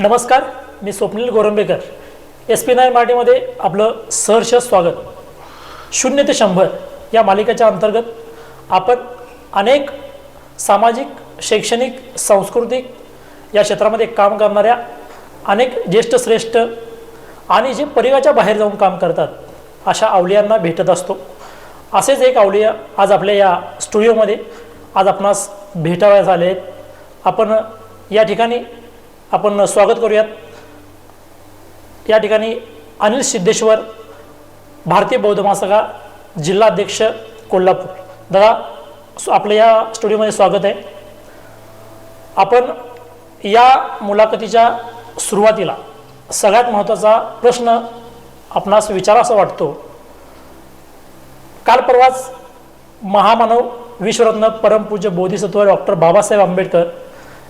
नमस्कार, मी स्वप्नील गोरंबेकर. SP9 मराठीमध्ये आपलं सहर्ष स्वागत. 0 ते 100 या मालिकेच्या अंतर्गत आपण अनेक सामाजिक, शैक्षणिक, सांस्कृतिक या क्षेत्रामध्ये काम करणाऱ्या अनेक ज्येष्ठ श्रेष्ठ आणि जे परिवाराच्या बाहेर जाऊन काम करतात अशा अवलियांना भेटत असतो. असेच एक अवलिया आज आपल्या या स्टुडिओमध्ये आज आपणास भेटावयास आले आहेत. आपण या ठिकाणी आपण स्वागत करूयात. या ठिकाणी अनिल सिद्धेश्वर, भारतीय बौद्ध महासभा जिल्हाध्यक्ष कोल्हापूर. दादा, आपलं या स्टुडिओमध्ये स्वागत आहे. आपण या मुलाखतीच्या सुरुवातीला सगळ्यात महत्त्वाचा प्रश्न आपणास विचारावा वाटतो. काल परवाच महामानव विश्वरत्न परमपूज्य बोधिसत्व डॉक्टर बाबासाहेब आंबेडकर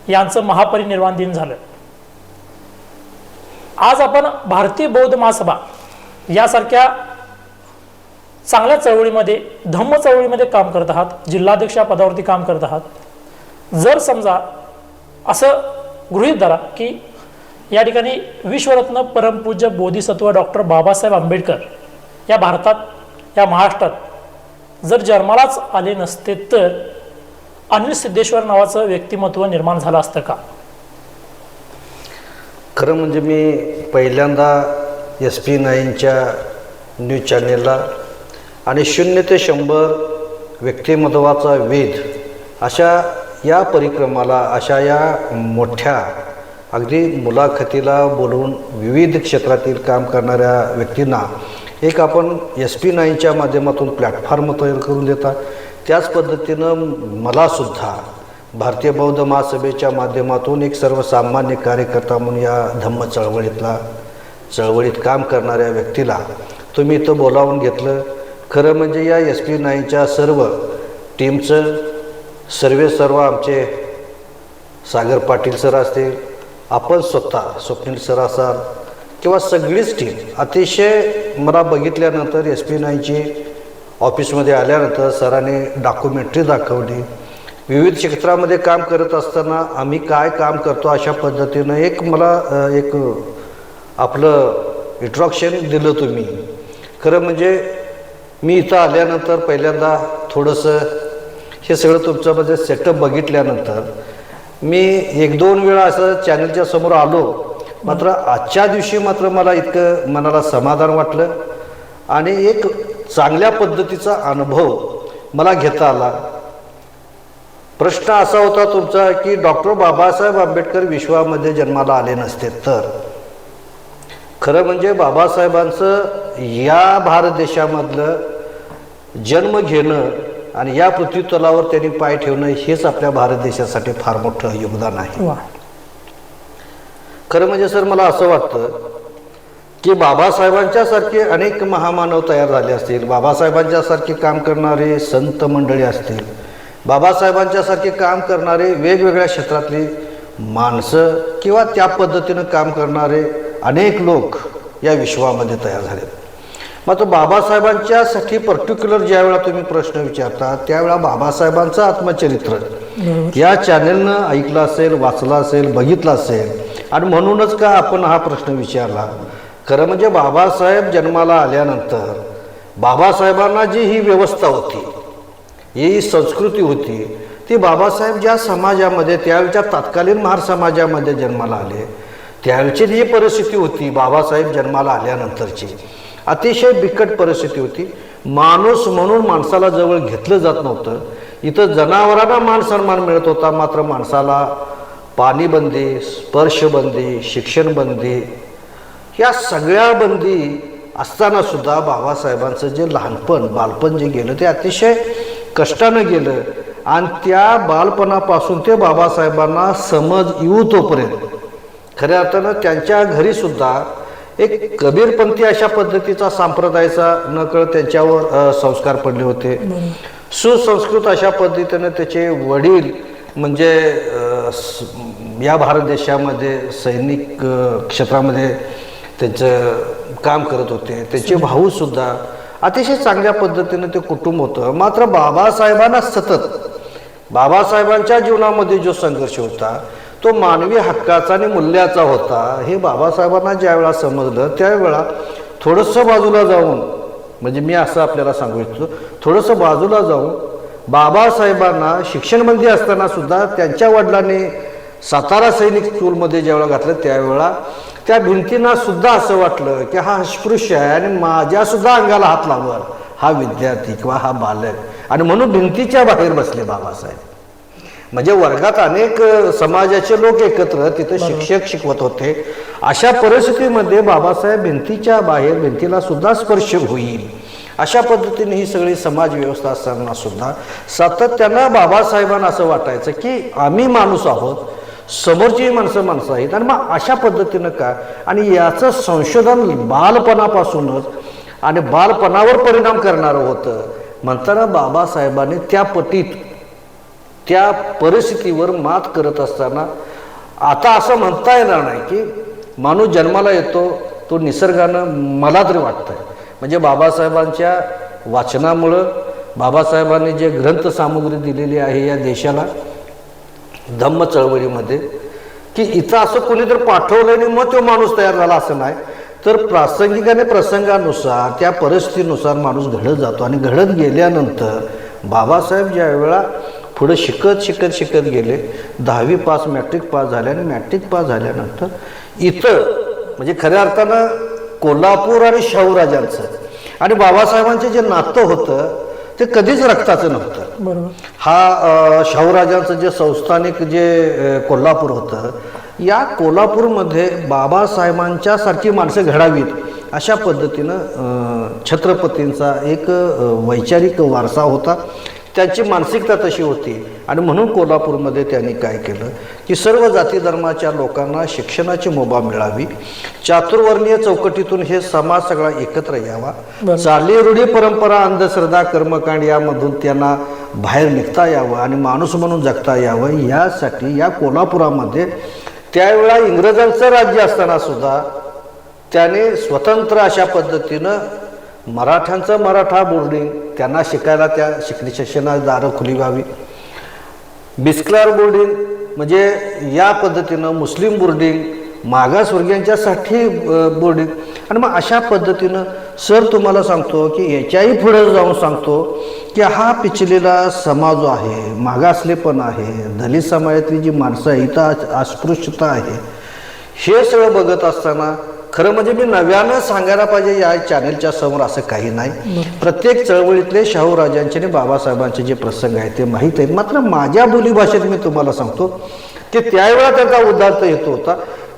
यांचं महापरिनिर्वाण दिन झालं. आज आपण भारतीय बौद्ध महासभा यासारख्या चांगल्या चळवळीमध्ये, धम्म चळवळीमध्ये काम करत आहात, जिल्हाध्यक्ष पदावरती काम करत आहात. जर समजा असं गृहीत धरा की या ठिकाणी विश्वरत्न परमपूज्य बोधिसत्व डॉक्टर बाबासाहेब आंबेडकर या भारतात, या महाराष्ट्रात जर जन्मालाच आले नसते तर अनिल सिद्धेश्वर नावाचं व्यक्तिमत्व निर्माण झालं असतं का? खरं म्हणजे मी पहिल्यांदा SP9च्या न्यूज चॅनेलला आणि 0 ते 100 व्यक्तिमत्वाचा वेध अशा या परिक्रमाला, अशा या मोठ्या अगदी मुलाखतीला बोलवून विविध क्षेत्रातील काम करणाऱ्या व्यक्तींना एक आपण SP9च्या माध्यमातून प्लॅटफॉर्म तयार करून देता. त्याच पद्धतीनं मलासुद्धा भारतीय बौद्ध महासभेच्या माध्यमातून एक सर्वसामान्य कार्यकर्ता म्हणून या धम्म चळवळीत काम करणाऱ्या व्यक्तीला तुम्ही इथं बोलावून घेतलं. खरं म्हणजे या SP9च्या सर्व टीमचं सर्व आमचे सागर पाटील सर असतील, आपण स्वतः स्वप्नील सर असाल किंवा सगळीच टीम अतिशय मला बघितल्यानंतर SP9ची ऑफिसमध्ये आल्यानंतर सरांनी डॉक्युमेंटरी दाखवली. विविध क्षेत्रामध्ये काम करत असताना आम्ही काय काम करतो अशा पद्धतीनं एक मला एक आपलं इंट्रोडक्शन दिलं तुम्ही. खरं म्हणजे मी इथं आल्यानंतर पहिल्यांदा थोडंसं हे सगळं तुमच्यामध्ये सेटअप बघितल्यानंतर मी 1-2 वेळा असं चॅनलच्या समोर आलो. मात्र आजच्या दिवशी मात्र मला इतकं मनाला समाधान वाटलं आणि एक चांगल्या पद्धतीचा अनुभव मला घेता आला. प्रश्न असा होता तुमचा की डॉक्टर बाबासाहेब आंबेडकर विश्वामध्ये जन्माला आले नसते तर. खरं म्हणजे बाबासाहेबांचं या भारत देशामधलं जन्म घेणं आणि या पृथ्वीतलावर त्यांनी पाय ठेवणं हेच आपल्या भारत देशासाठी फार मोठं योगदान आहे. खरं म्हणजे सर मला असं वाटतं की बाबासाहेबांच्या सारखे अनेक महामानव तयार झाले असतील, बाबासाहेबांच्या सारखे काम करणारे संत मंडळी असतील, बाबासाहेबांच्या सारखे काम करणारे वेगवेगळ्या क्षेत्रातली माणसं किंवा त्या पद्धतीनं काम करणारे अनेक लोक या विश्वामध्ये तयार झाले. मात्र बाबासाहेबांच्यासाठी पर्टिक्युलर ज्या वेळा तुम्ही प्रश्न विचारता त्यावेळा बाबासाहेबांचं आत्मचरित्र या चॅनेलनं ऐकलं असेल, वाचलं असेल, बघितलं असेल आणि म्हणूनच का आपण हा प्रश्न विचारला. खरं म्हणजे बाबासाहेब जन्माला आल्यानंतर बाबासाहेबांना जी ही व्यवस्था होती, ही संस्कृती होती, ती बाबासाहेब ज्या समाजामध्ये त्यावेळच्या तत्कालीन महार समाजामध्ये जन्माला आले त्यावेळची जी परिस्थिती होती बाबासाहेब जन्माला आल्यानंतरची अतिशय बिकट परिस्थिती होती. माणूस म्हणून माणसाला जवळ घेतलं जात नव्हतं. इथं जनावरांना मान सन्मान मिळत होता, मात्र माणसाला पाणीबंदी, स्पर्शबंदी, शिक्षणबंदी या सगळ्या बंदी असताना सुद्धा बाबासाहेबांचं जे बालपण जे गेलं ते अतिशय कष्टानं गेलं आणि त्या बालपणापासून ते बाबासाहेबांना समज येऊ तोपर्यंत खऱ्या अर्थानं त्यांच्या घरीसुद्धा एक कबीरपंथी अशा पद्धतीचा संप्रदायाचा नकळत त्यांच्यावर संस्कार पडले होते. सुसंस्कृत अशा पद्धतीनं त्याचे वडील म्हणजे या भारत देशामध्ये सैनिक क्षेत्रामध्ये त्यांचं काम करत होते. त्याचे भाऊसुद्धा अतिशय चांगल्या पद्धतीनं ते कुटुंब होतं. मात्र बाबासाहेबांना सतत बाबासाहेबांच्या जीवनामध्ये जो संघर्ष होता तो मानवी हक्काचा आणि मूल्याचा होता हे बाबासाहेबांना ज्या वेळा समजलं त्यावेळा थोडंसं बाजूला जाऊन, म्हणजे मी असं आपल्याला सांगू इच्छितो, थोडंसं बाजूला जाऊन बाबासाहेबांना शिक्षणमंत्री असताना सुद्धा त्यांच्या वडिलांनी सातारा सैनिक स्कूलमध्ये ज्यावेळा घातलं त्यावेळा त्या भिंतींना सुद्धा असं वाटलं की हा अस्पृश्य आहे आणि माझ्यासुद्धा अंगाला हात लावल हा विद्यार्थी किंवा हा बालक, आणि म्हणून भिंतीच्या बाहेर बसले बाबासाहेब. म्हणजे वर्गात अनेक समाजाचे लोक एकत्र तिथे शिक्षक शिकवत होते. अशा परिस्थितीमध्ये बाबासाहेब भिंतीच्या बाहेर, भिंतीला सुद्धा स्पर्श होईल अशा पद्धतीने ही सगळी समाज व्यवस्था असताना सुद्धा सातत्यानं बाबासाहेबांना असं वाटायचं की आम्ही माणूस आहोत, समोरची माणसं आहेत, आणि मग अशा पद्धतीनं का, आणि याचं संशोधन बालपणापासूनच आणि बालपणावर परिणाम करणारं होतं. म्हणताना बाबासाहेबांनी त्या पटीत त्या परिस्थितीवर मात करत असताना आता असं म्हणता येणार नाही की माणूस जन्माला येतो तो निसर्गानं, मला तरी वाटतंय म्हणजे बाबासाहेबांच्या वाचनामुळं, बाबासाहेबांनी जे ग्रंथ सामुग्री दिलेली आहे या देशाला धम्म चळवळीमध्ये, की इथं असं कोणीतरी पाठवलं आणि मग तो माणूस तयार झाला असं नाही, तर प्रासंगिक आणि प्रसंगानुसार त्या परिस्थितीनुसार माणूस घडत जातो. आणि घडत गेल्यानंतर बाबासाहेब ज्या वेळा पुढे शिकत गेले, 10वी पास, मॅट्रिक पास झाले, आणि मॅट्रिक पास झाल्यानंतर इथं म्हणजे खऱ्या अर्थानं कोल्हापूर आणि शाहूराजांचं आणि बाबासाहेबांचं जे नातं होतं ते कधीच रक्ताचं नव्हतं. बरोबर. हा शाहूराजांचं जे संस्थानिक जे कोल्हापूर होतं, या कोल्हापूरमध्ये बाबासाहेबांच्या सारखी माणसं घडावीत अशा पद्धतीनं छत्रपतींचा एक वैचारिक वारसा होता, त्यांची मानसिकता तशी होती. आणि म्हणून कोल्हापूरमध्ये त्यांनी काय केलं की सर्व जाती धर्माच्या लोकांना शिक्षणाची मुभा मिळावी, चातुर्वर्णीय चौकटीतून हे समाज सगळा एकत्र यावा, चाली रूढी परंपरा अंधश्रद्धा कर्मकांड यामधून त्यांना बाहेर निघता यावं आणि माणूस म्हणून जगता यावं, यासाठी या कोल्हापुरामध्ये त्यावेळा इंग्रजांचं राज्य असताना सुद्धा त्याने स्वतंत्र अशा पद्धतीनं मराठ्यांचं मराठा बोर्डिंग, त्यांना शिकायला त्या शिक्षणाची दारं खुली व्हावी, बिस्क्लार बोर्डिंग म्हणजे या पद्धतीनं मुस्लिम बोर्डिंग, मागासवर्गीयांच्यासाठी बोर्डिंग, आणि मग अशा पद्धतीनं सर तुम्हाला सांगतो की याच्याही पुढे जाऊन सांगतो की हा पिचलेला समाज जो आहे, मागासलेपण आहे, दलित समाजातली जी माणसं आहे, इथं अस्पृश्यता आहे, हे सगळं बघत असताना खरं म्हणजे मी नव्यानं सांगायला पाहिजे या चॅनेलच्या समोर असं काही नाही. प्रत्येक चळवळीतले शाहूराजांचे आणि बाबासाहेबांचे जे प्रसंग आहेत ते माहीत आहेत. मात्र माझ्या बोलीभाषेत मी तुम्हाला सांगतो की त्यावेळा त्याचा उदाहरण येतो होता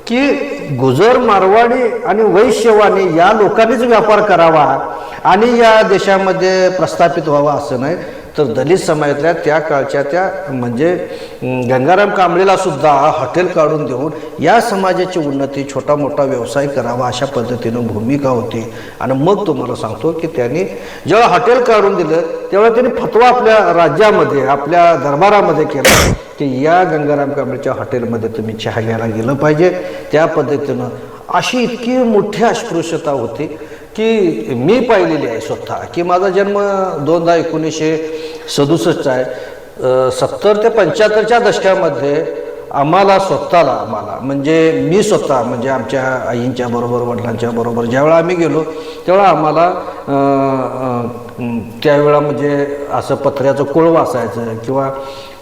की गुजर, मारवाडी आणि वैश्यवाणी या लोकांनीच व्यापार करावा आणि या देशामध्ये प्रस्थापित व्हावा असं नाही, तर दलित समाजातल्या त्या काळच्या त्या म्हणजे गंगाराम कांबळेला सुद्धा हॉटेल काढून देऊन या समाजाची उन्नती, छोटा मोठा व्यवसाय करावा अशा पद्धतीनं भूमिका होती. आणि मग तुम्हाला सांगतो की त्यांनी जेव्हा हॉटेल काढून दिलं तेव्हा त्यांनी फतवा आपल्या राज्यामध्ये, आपल्या दरबारामध्ये केला की या गंगाराम कांबळेच्या हॉटेलमध्ये तुम्ही चहा घ्यायला गेलं पाहिजे. त्या पद्धतीनं अशी इतकी मोठी अस्पृश्यता होती की मी पाहिलेली आहे स्वतः, की माझा जन्म 1967 आहे. 70 ते 75च्या दशकामध्ये आम्हाला म्हणजे मी स्वतः म्हणजे आमच्या आईंच्या बरोबर, वडिलांच्या बरोबर ज्यावेळा आम्ही गेलो तेव्हा आम्हाला त्यावेळा म्हणजे असं पत्र्याचं कोळवं असायचं किंवा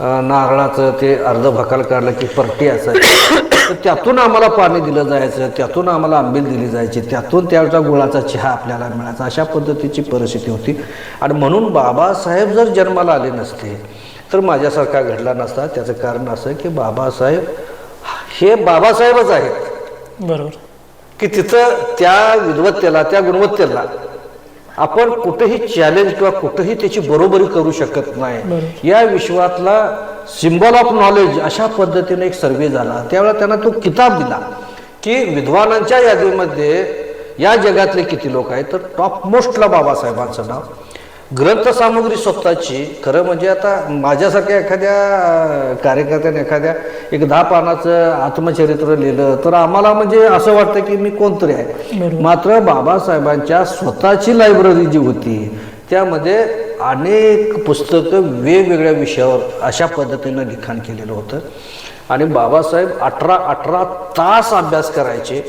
नारळाचं ते अर्ध भकाल काढलं की परटी असायची, तर त्यातून आम्हाला पाणी दिलं जायचं, त्यातून आम्हाला आंबील दिली जायची, त्यातून त्यावेळचा गुळाचा चहा आपल्याला मिळायचा, अशा पद्धतीची परिस्थिती होती. आणि म्हणून बाबासाहेब जर जन्माला आले नसते तर माझ्यासारखा घडला नसता. त्याचं कारण असं की बाबासाहेब हे बाबासाहेबच आहेत. बरोबर. की तिथं त्या विद्वत्तेला, त्या गुणवत्तेला आपण कुठेही चॅलेंज किंवा कुठेही त्याची बरोबरी करू शकत नाही. या विश्वातला सिम्बॉल ऑफ नॉलेज अशा पद्धतीने एक सर्वे झाला. त्यावेळेला त्यांना तो किताब दिला की विद्वानांच्या यादीमध्ये या जगातले किती लोक आहेत, तर टॉप मोस्टला बाबासाहेबांचं नाव. ग्रंथसामुग्री स्वतःची, खरं म्हणजे आता माझ्यासारख्या एखाद्या कार्यकर्त्याने एखाद्या एक 10 पानाचं आत्मचरित्र लिहिलं तर आम्हाला म्हणजे असं वाटतं की मी कोणतरी आहे. मात्र बाबासाहेबांच्या स्वतःची लायब्ररी जी होती त्यामध्ये अनेक पुस्तकं वेगवेगळ्या विषयावर अशा पद्धतीनं लिखाण केलेलं होतं. आणि बाबासाहेब 18 तास अभ्यास करायचे.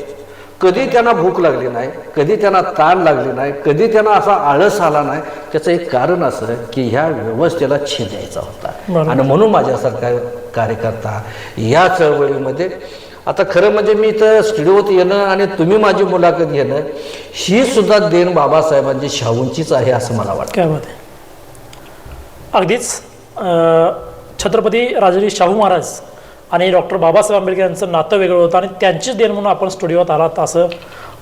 कधी त्यांना भूक लागली नाही, कधी त्यांना ताण लागली नाही, कधी त्यांना असा आळस आला नाही. त्याचं एक कारण असं की ह्या व्यवस्थेला छेद द्यायचा होता. आणि म्हणून माझ्यासारखा कार्यकर्ता या चळवळीमध्ये, आता खरं म्हणजे मी इथं स्टुडिओत येणं आणि तुम्ही माझी मुलाखत घेणं ही सुद्धा देण बाबासाहेबांची, शाहूंचीच आहे असं मला वाटतं. काय बात आहे. अगदीच छत्रपती राजर्षी शाहू महाराज आणि डॉक्टर बाबासाहेब आंबेडकर यांचं नातं वेगळं होतं आणि त्यांचीच देण म्हणून आपण स्टुडिओत आलात असं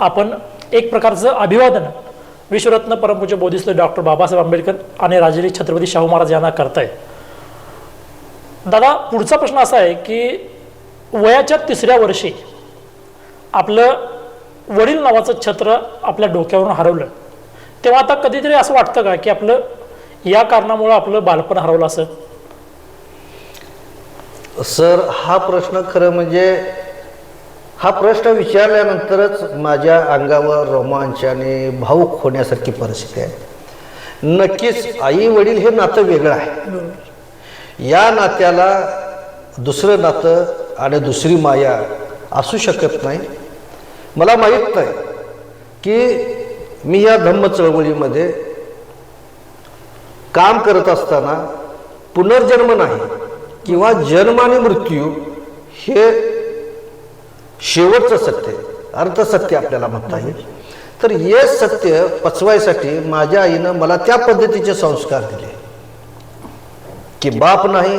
आपण एक प्रकारचं अभिवादन विश्वरत्न परमपूज्य बोधिसत्व डॉक्टर बाबासाहेब आंबेडकर आणि राजर्षी छत्रपती शाहू महाराज यांना करताय. दादा, पुढचा प्रश्न असा आहे की वयाच्या 3ऱ्या वर्षी आपलं वडील नावाचं छत्र आपल्या डोक्यावरून हरवलं, तेव्हा आता कधीतरी असं वाटतं का की आपलं या कारणामुळं आपलं बालपण हरवलं असं? सर, हा प्रश्न खरं म्हणजे हा प्रश्न विचारल्यानंतरच माझ्या अंगावर रोमांच आणि भावूक होण्यासारखी परिस्थिती आहे. नक्कीच आई वडील हे नातं वेगळं आहे. या नात्याला दुसरं नातं आणि दुसरी माया असू शकत नाही. मला माहीत नाही की मी या धम्म चळवळीमध्ये काम करत असताना पुनर्जन्म नाही किंवा जन्म आणि मृत्यू हे शेवटचं सत्य, अर्थसत्य आपल्याला म्हणता येईल. तर हे सत्य पचवायसाठी माझ्या आईनं मला त्या पद्धतीचे संस्कार दिले की बाप नाही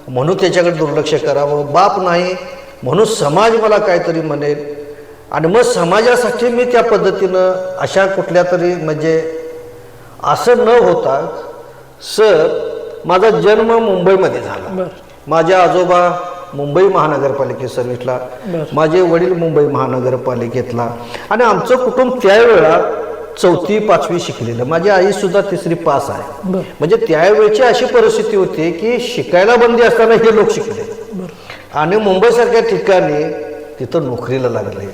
म्हणून त्याच्याकडे दुर्लक्ष करावं, बाप नाही म्हणून समाज मला काहीतरी म्हणेल आणि मग समाजासाठी मी त्या पद्धतीनं अशा कुठल्या तरी म्हणजे असं न होता. सर, माझा जन्म मुंबईमध्ये झाला. माझे आजोबा मुंबई महानगरपालिकेत सर्व्हिसला, माझे वडील मुंबई महानगरपालिकेतला आणि आमचं कुटुंब त्यावेळेला 4थी 5वी शिकलेलं. माझी आई सुद्धा 3री पास आहे. म्हणजे त्यावेळेची अशी परिस्थिती होती की शिकायला बंदी असताना हे लोक शिकले आणि मुंबईसारख्या ठिकाणी तिथं नोकरीला लागले.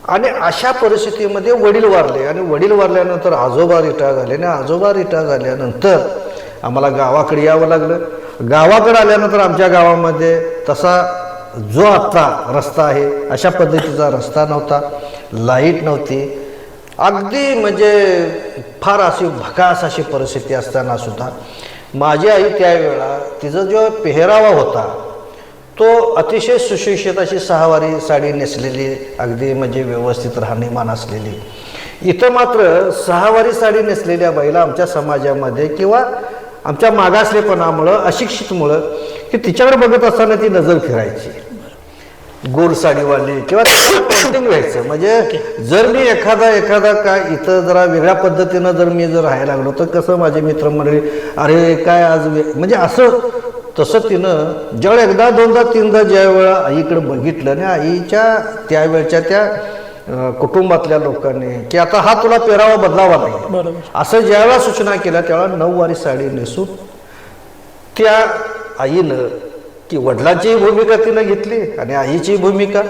आणि अशा परिस्थितीमध्ये वडील वारले आणि वडील वारल्यानंतर आजोबा रिटायर झाले आणि आजोबा रिटायर झाल्यानंतर आम्हाला गावाकडे यावं लागलं. गावाकडे आल्यानंतर आमच्या गावामध्ये तसा जो आत्ता रस्ता आहे अशा पद्धतीचा रस्ता नव्हता, लाईट नव्हती. अगदी म्हणजे फार अशी भकास अशी परिस्थिती असताना सुद्धा माझी आई त्यावेळेला तिचा जो पेहरावा होता तो अतिशय सुशिक्षित अशी 6वारी साडी नेसलेली, अगदी म्हणजे व्यवस्थित राहणीमान असलेली. इथं मात्र 6वारी साडी नेसलेल्या बाईला आमच्या समाजामध्ये किंवा आमच्या मागासलेपणामुळं, अशिक्षितमुळं की तिच्याकडे बघत असताना ती नजर फिरायची. गोल साडीवाली किंवा पेंटिंग व्हायचं. म्हणजे जर मी एखादा काय इथं जरा वेगळ्या पद्धतीनं जर मी जर राहायला लागलो तर कसं माझे मित्रमंडळी अरे काय आज म्हणजे असं तसं तिनं ज्यावेळेला एकदा दोनदा तीनदा ज्या वेळा आईकडे बघितलं आणि आईच्या त्यावेळच्या त्या कुटुंबातल्या लोकांनी की आता हा तुला पेरावा बदलावा नाही असं ज्यावेळा सूचना केल्या त्यावेळेला 9वारी साडी नेसून त्या आईनं की वडिलांचीही भूमिका तिनं घेतली आणि आईची भूमिका.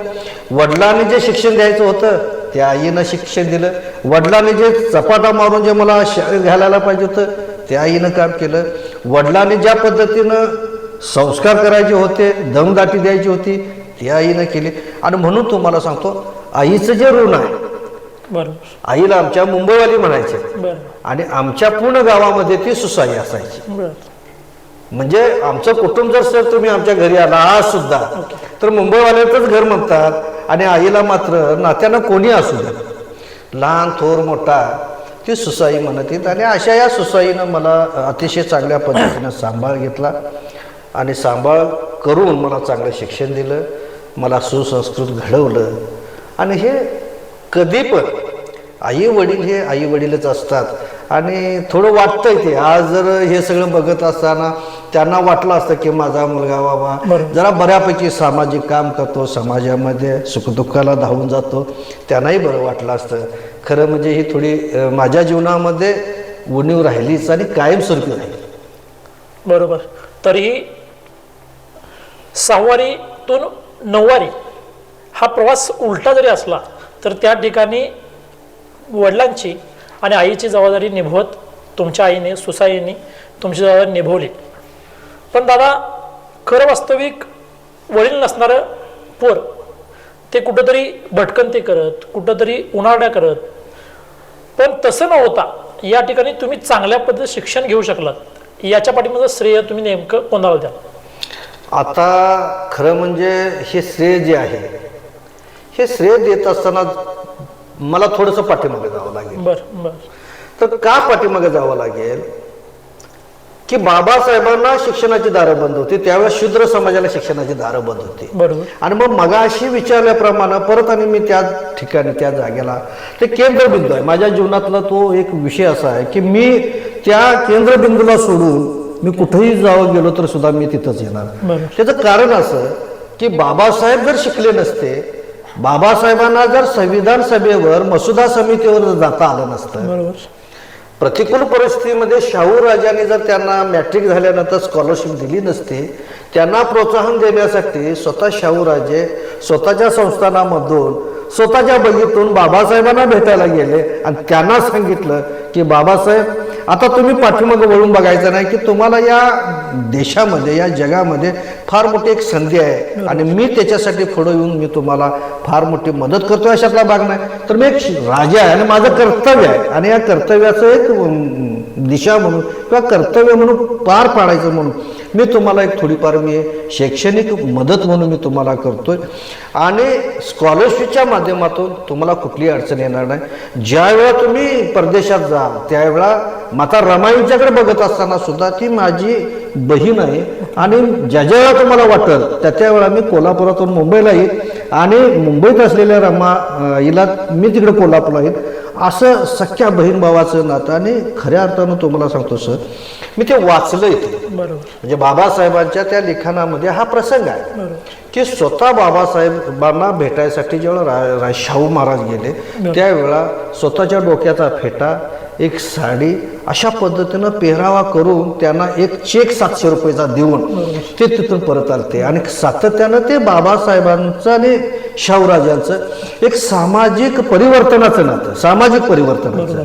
वडिलांनी जे शिक्षण द्यायचं होतं त्या आईनं शिक्षण दिलं. वडिलांनी जे चपाटा मारून जे मला शाळेत घालायला पाहिजे होतं त्या आईनं काम केलं. वडिलांनी ज्या पद्धतीनं संस्कार करायचे होते, दमदाटी द्यायची होती ती आईनं केली. आणि म्हणून तुम्हाला सांगतो आईचं जे ऋण आहे, बरोबर, आईला आमच्या मुंबईवाली म्हणायचे आणि आमच्या पूर्ण गावामध्ये ती सुसाई असायची. म्हणजे आमचं कुटुंब जर सर तुम्ही आमच्या घरी आला आज सुद्धा तर मुंबईवाल्याचंच घर म्हणतात आणि आईला मात्र नात्यानं कोणी असू द्या, लहान थोर मोठा, ती सुसाई म्हणत येत. आणि अशा या सुसाईनं मला अतिशय चांगल्या पद्धतीनं सांभाळ घेतला आणि सांभाळ करून मला चांगलं शिक्षण दिलं, मला सुसंस्कृत घडवलं. आणि हे कधी पण आई वडील हे आई वडीलच असतात. आणि थोडं वाटतंय ते आज जर हे सगळं बघत असताना त्यांना वाटलं असतं की माझा मुलगा बाबा जरा बऱ्यापैकी सामाजिक काम करतो, समाजामध्ये सुखदुःखाला धावून जातो, त्यांनाही बरं वाटलं असतं. खरं म्हणजे ही थोडी माझ्या जीवनामध्ये उणीव राहिलीच आणि कायमस्वरूपी राहिली. बरोबर. तरीही 6वारीतून 9वारी हा प्रवास उलटा जरी असला तर त्या ठिकाणी वडिलांची आणि आईची जबाबदारी निभवत तुमच्या आईने, सुसाईने तुमची जबाबदारी निभवली. पण दादा, खरं वास्तविक वडील नसणारं पोर ते कुठंतरी भटकंती करत, कुठंतरी उन्हाळ्या करत, पण तसं न होता या ठिकाणी तुम्ही चांगल्या पद्धतीने शिक्षण घेऊ शकलात. याच्या पाठीमागं श्रेय तुम्ही नेमकं कोणाला द्या? आता खरं म्हणजे हे श्रेय जे आहे हे श्रेय देत असताना मला थोडंसं पाठीमागे जावं लागेल. बरं बरं. तर का पाठीमागे जावं लागेल की बाबासाहेबांना शिक्षणाची दारं बंद होती, त्यावेळेस शूद्र समाजाला शिक्षणाची दारं बंद होती. बरोबर. आणि मग मगाशी विचारल्याप्रमाणे परत आणि मी त्या ठिकाणी त्या जागेला ते केंद्रबिंदू आहे माझ्या जीवनातला. तो एक विषय असा आहे की मी त्या केंद्रबिंदूला सोडून मी कुठेही जावं गेलो तर सुद्धा मी तिथंच येणार. बरोबर. त्याचं कारण असं की बाबासाहेब जर शिकले नसते, बाबासाहेबांना जर संविधान सभेवर मसुदा समितीवर जाता आलं नसतं, बरोबर. प्रतिकूल परिस्थितीमध्ये शाहू राजाने जर त्यांना मॅट्रिक झाल्यानंतर स्कॉलरशिप दिली नसती, त्यांना प्रोत्साहन देण्यासाठी स्वतः शाहू राजे स्वतःच्या संस्थानामधून स्वतःच्या बगीतून बाबासाहेबांना भेटायला गेले आणि त्यांना सांगितलं की बाबासाहेब आता तुम्ही पाठीमागं वळून बघायचं नाही की तुम्हाला या देशामध्ये या जगामध्ये फार मोठी एक संधी आहे आणि मी त्याच्यासाठी पुढे येऊन मी तुम्हाला फार मोठी मदत करतो अशातला भाग नाही. तर मी एक राजा आहे आणि माझं कर्तव्य आहे आणि या कर्तव्याचं एक दिशा म्हणून किंवा कर्तव्य म्हणून पार पाडायचं म्हणून मी तुम्हाला एक थोडीफार मी शैक्षणिक मदत म्हणून मी तुम्हाला करतोय आणि स्कॉलरशिपच्या माध्यमातून तुम्हाला कुठलीही अडचण येणार नाही. ज्या वेळा तुम्ही परदेशात जाल त्यावेळा माता रमाईंच्याकडे बघत असताना सुद्धा ती माझी बहीण आहे आणि ज्या वेळा तुम्हाला वाटेल त्या वेळा मी कोल्हापुरातून मुंबईला येईल आणि मुंबईत असलेल्या रमा हिला मी तिकडे कोल्हापूरला येईल, असं सख्या बहीण भावाचं नातं. आणि खऱ्या अर्थानं तुम्हाला सांगतो सर, मी ते वाचलं इथे. बरोबर. म्हणजे बाबासाहेबांच्या त्या लिखाणामध्ये हा प्रसंग आहे बरोबर. की स्वतः बाबासाहेबांना भेटायसाठी जेव्हा शाहू महाराज गेले त्यावेळा स्वतःच्या डोक्याचा फेटा, एक साडी अशा पद्धतीनं पेहरावा करून त्यांना एक चेक 700 रुपयाचा देऊन ते तिथून परत आलते. आणि सातत्यानं ते बाबासाहेबांचं आणि शाहूराजांचं एक सामाजिक परिवर्तनाचं नातं, सामाजिक परिवर्तनाचं,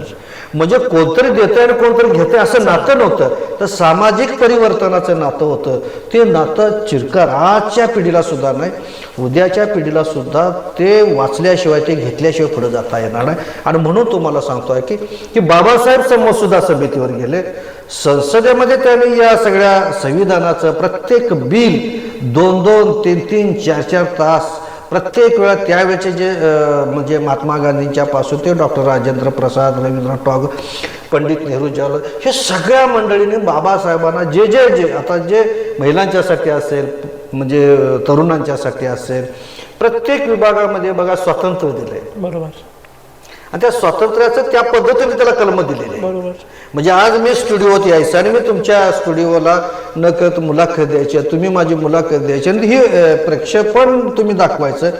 म्हणजे कोणतरी देतंय आणि कोणतरी घेतंय असं नातं नव्हतं, तर सामाजिक परिवर्तनाचं नातं होतं. ते नातं चिरकार आजच्या पिढीला सुद्धा नाही, उद्याच्या पिढीला सुद्धा ते वाचल्याशिवाय ते घेतल्याशिवाय पुढे जाता येणार नाही. आणि म्हणून तुम्हाला सांगतोय की बाबासाहेब मसुदा समितीवर गेले, संसदेमध्ये त्यांनी या सगळ्या संविधानाचं प्रत्येक बिल 2-2, 3-3, 4-4 तास प्रत्येक वेळा त्यावेळेचे जे म्हणजे महात्मा गांधींच्या पासून ते डॉक्टर राजेंद्र प्रसाद, रवींद्रनाथ टागोर, पंडित नेहरू, जवाहरलाल, हे सगळ्या मंडळीने बाबासाहेबांना जे जे जे आता जे महिलांच्यासाठी असेल म्हणजे तरुणांच्यासाठी असेल प्रत्येक विभागामध्ये बघा स्वातंत्र्य दिलंय. बरोबर. आणि त्या स्वातंत्र्याचं त्या पद्धतीने त्याला कलम दिलेली आहे. बरोबर. म्हणजे आज मी स्टुडिओत यायचं आणि मी तुमच्या स्टुडिओला नकळत मुलाखत द्यायची, तुम्ही माझी मुलाखत द्यायची आणि हे प्रक्षेपण तुम्ही दाखवायचं,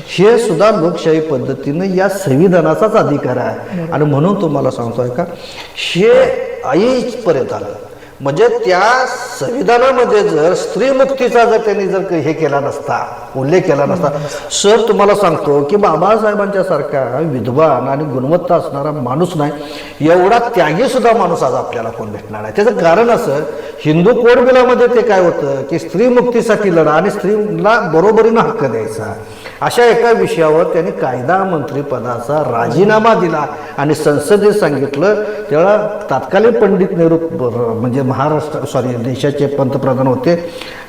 हे सुद्धा लोकशाही पद्धतीनं या संविधानाचाच अधिकार आहे. आणि म्हणून तुम्हाला सांगतोय का हे आईपर्यंत आलं. म्हणजे त्या संविधानामध्ये जर स्त्रीमुक्तीचा जर त्यांनी जर हे केला नसता, उल्लेख केला नसता, सर तुम्हाला सांगतो की बाबासाहेबांच्या सारखा विद्वान आणि गुणवत्ता असणारा माणूस नाही, एवढा त्यागी सुद्धा माणूस आज आपल्याला कोण भेटणार नाही. त्याचं कारण असं, हिंदू कोड बिलामध्ये ते काय होतं की स्त्रीमुक्तीसाठी लढा आणि स्त्रीला बरोबरीनं हक्क द्यायचा, अशा एका विषयावर त्यांनी कायदा मंत्री पदाचा राजीनामा दिला आणि संसदेत सांगितलं. तेव्हा तत्कालीन पंडित नेहरू म्हणजे देशाचे पंतप्रधान होते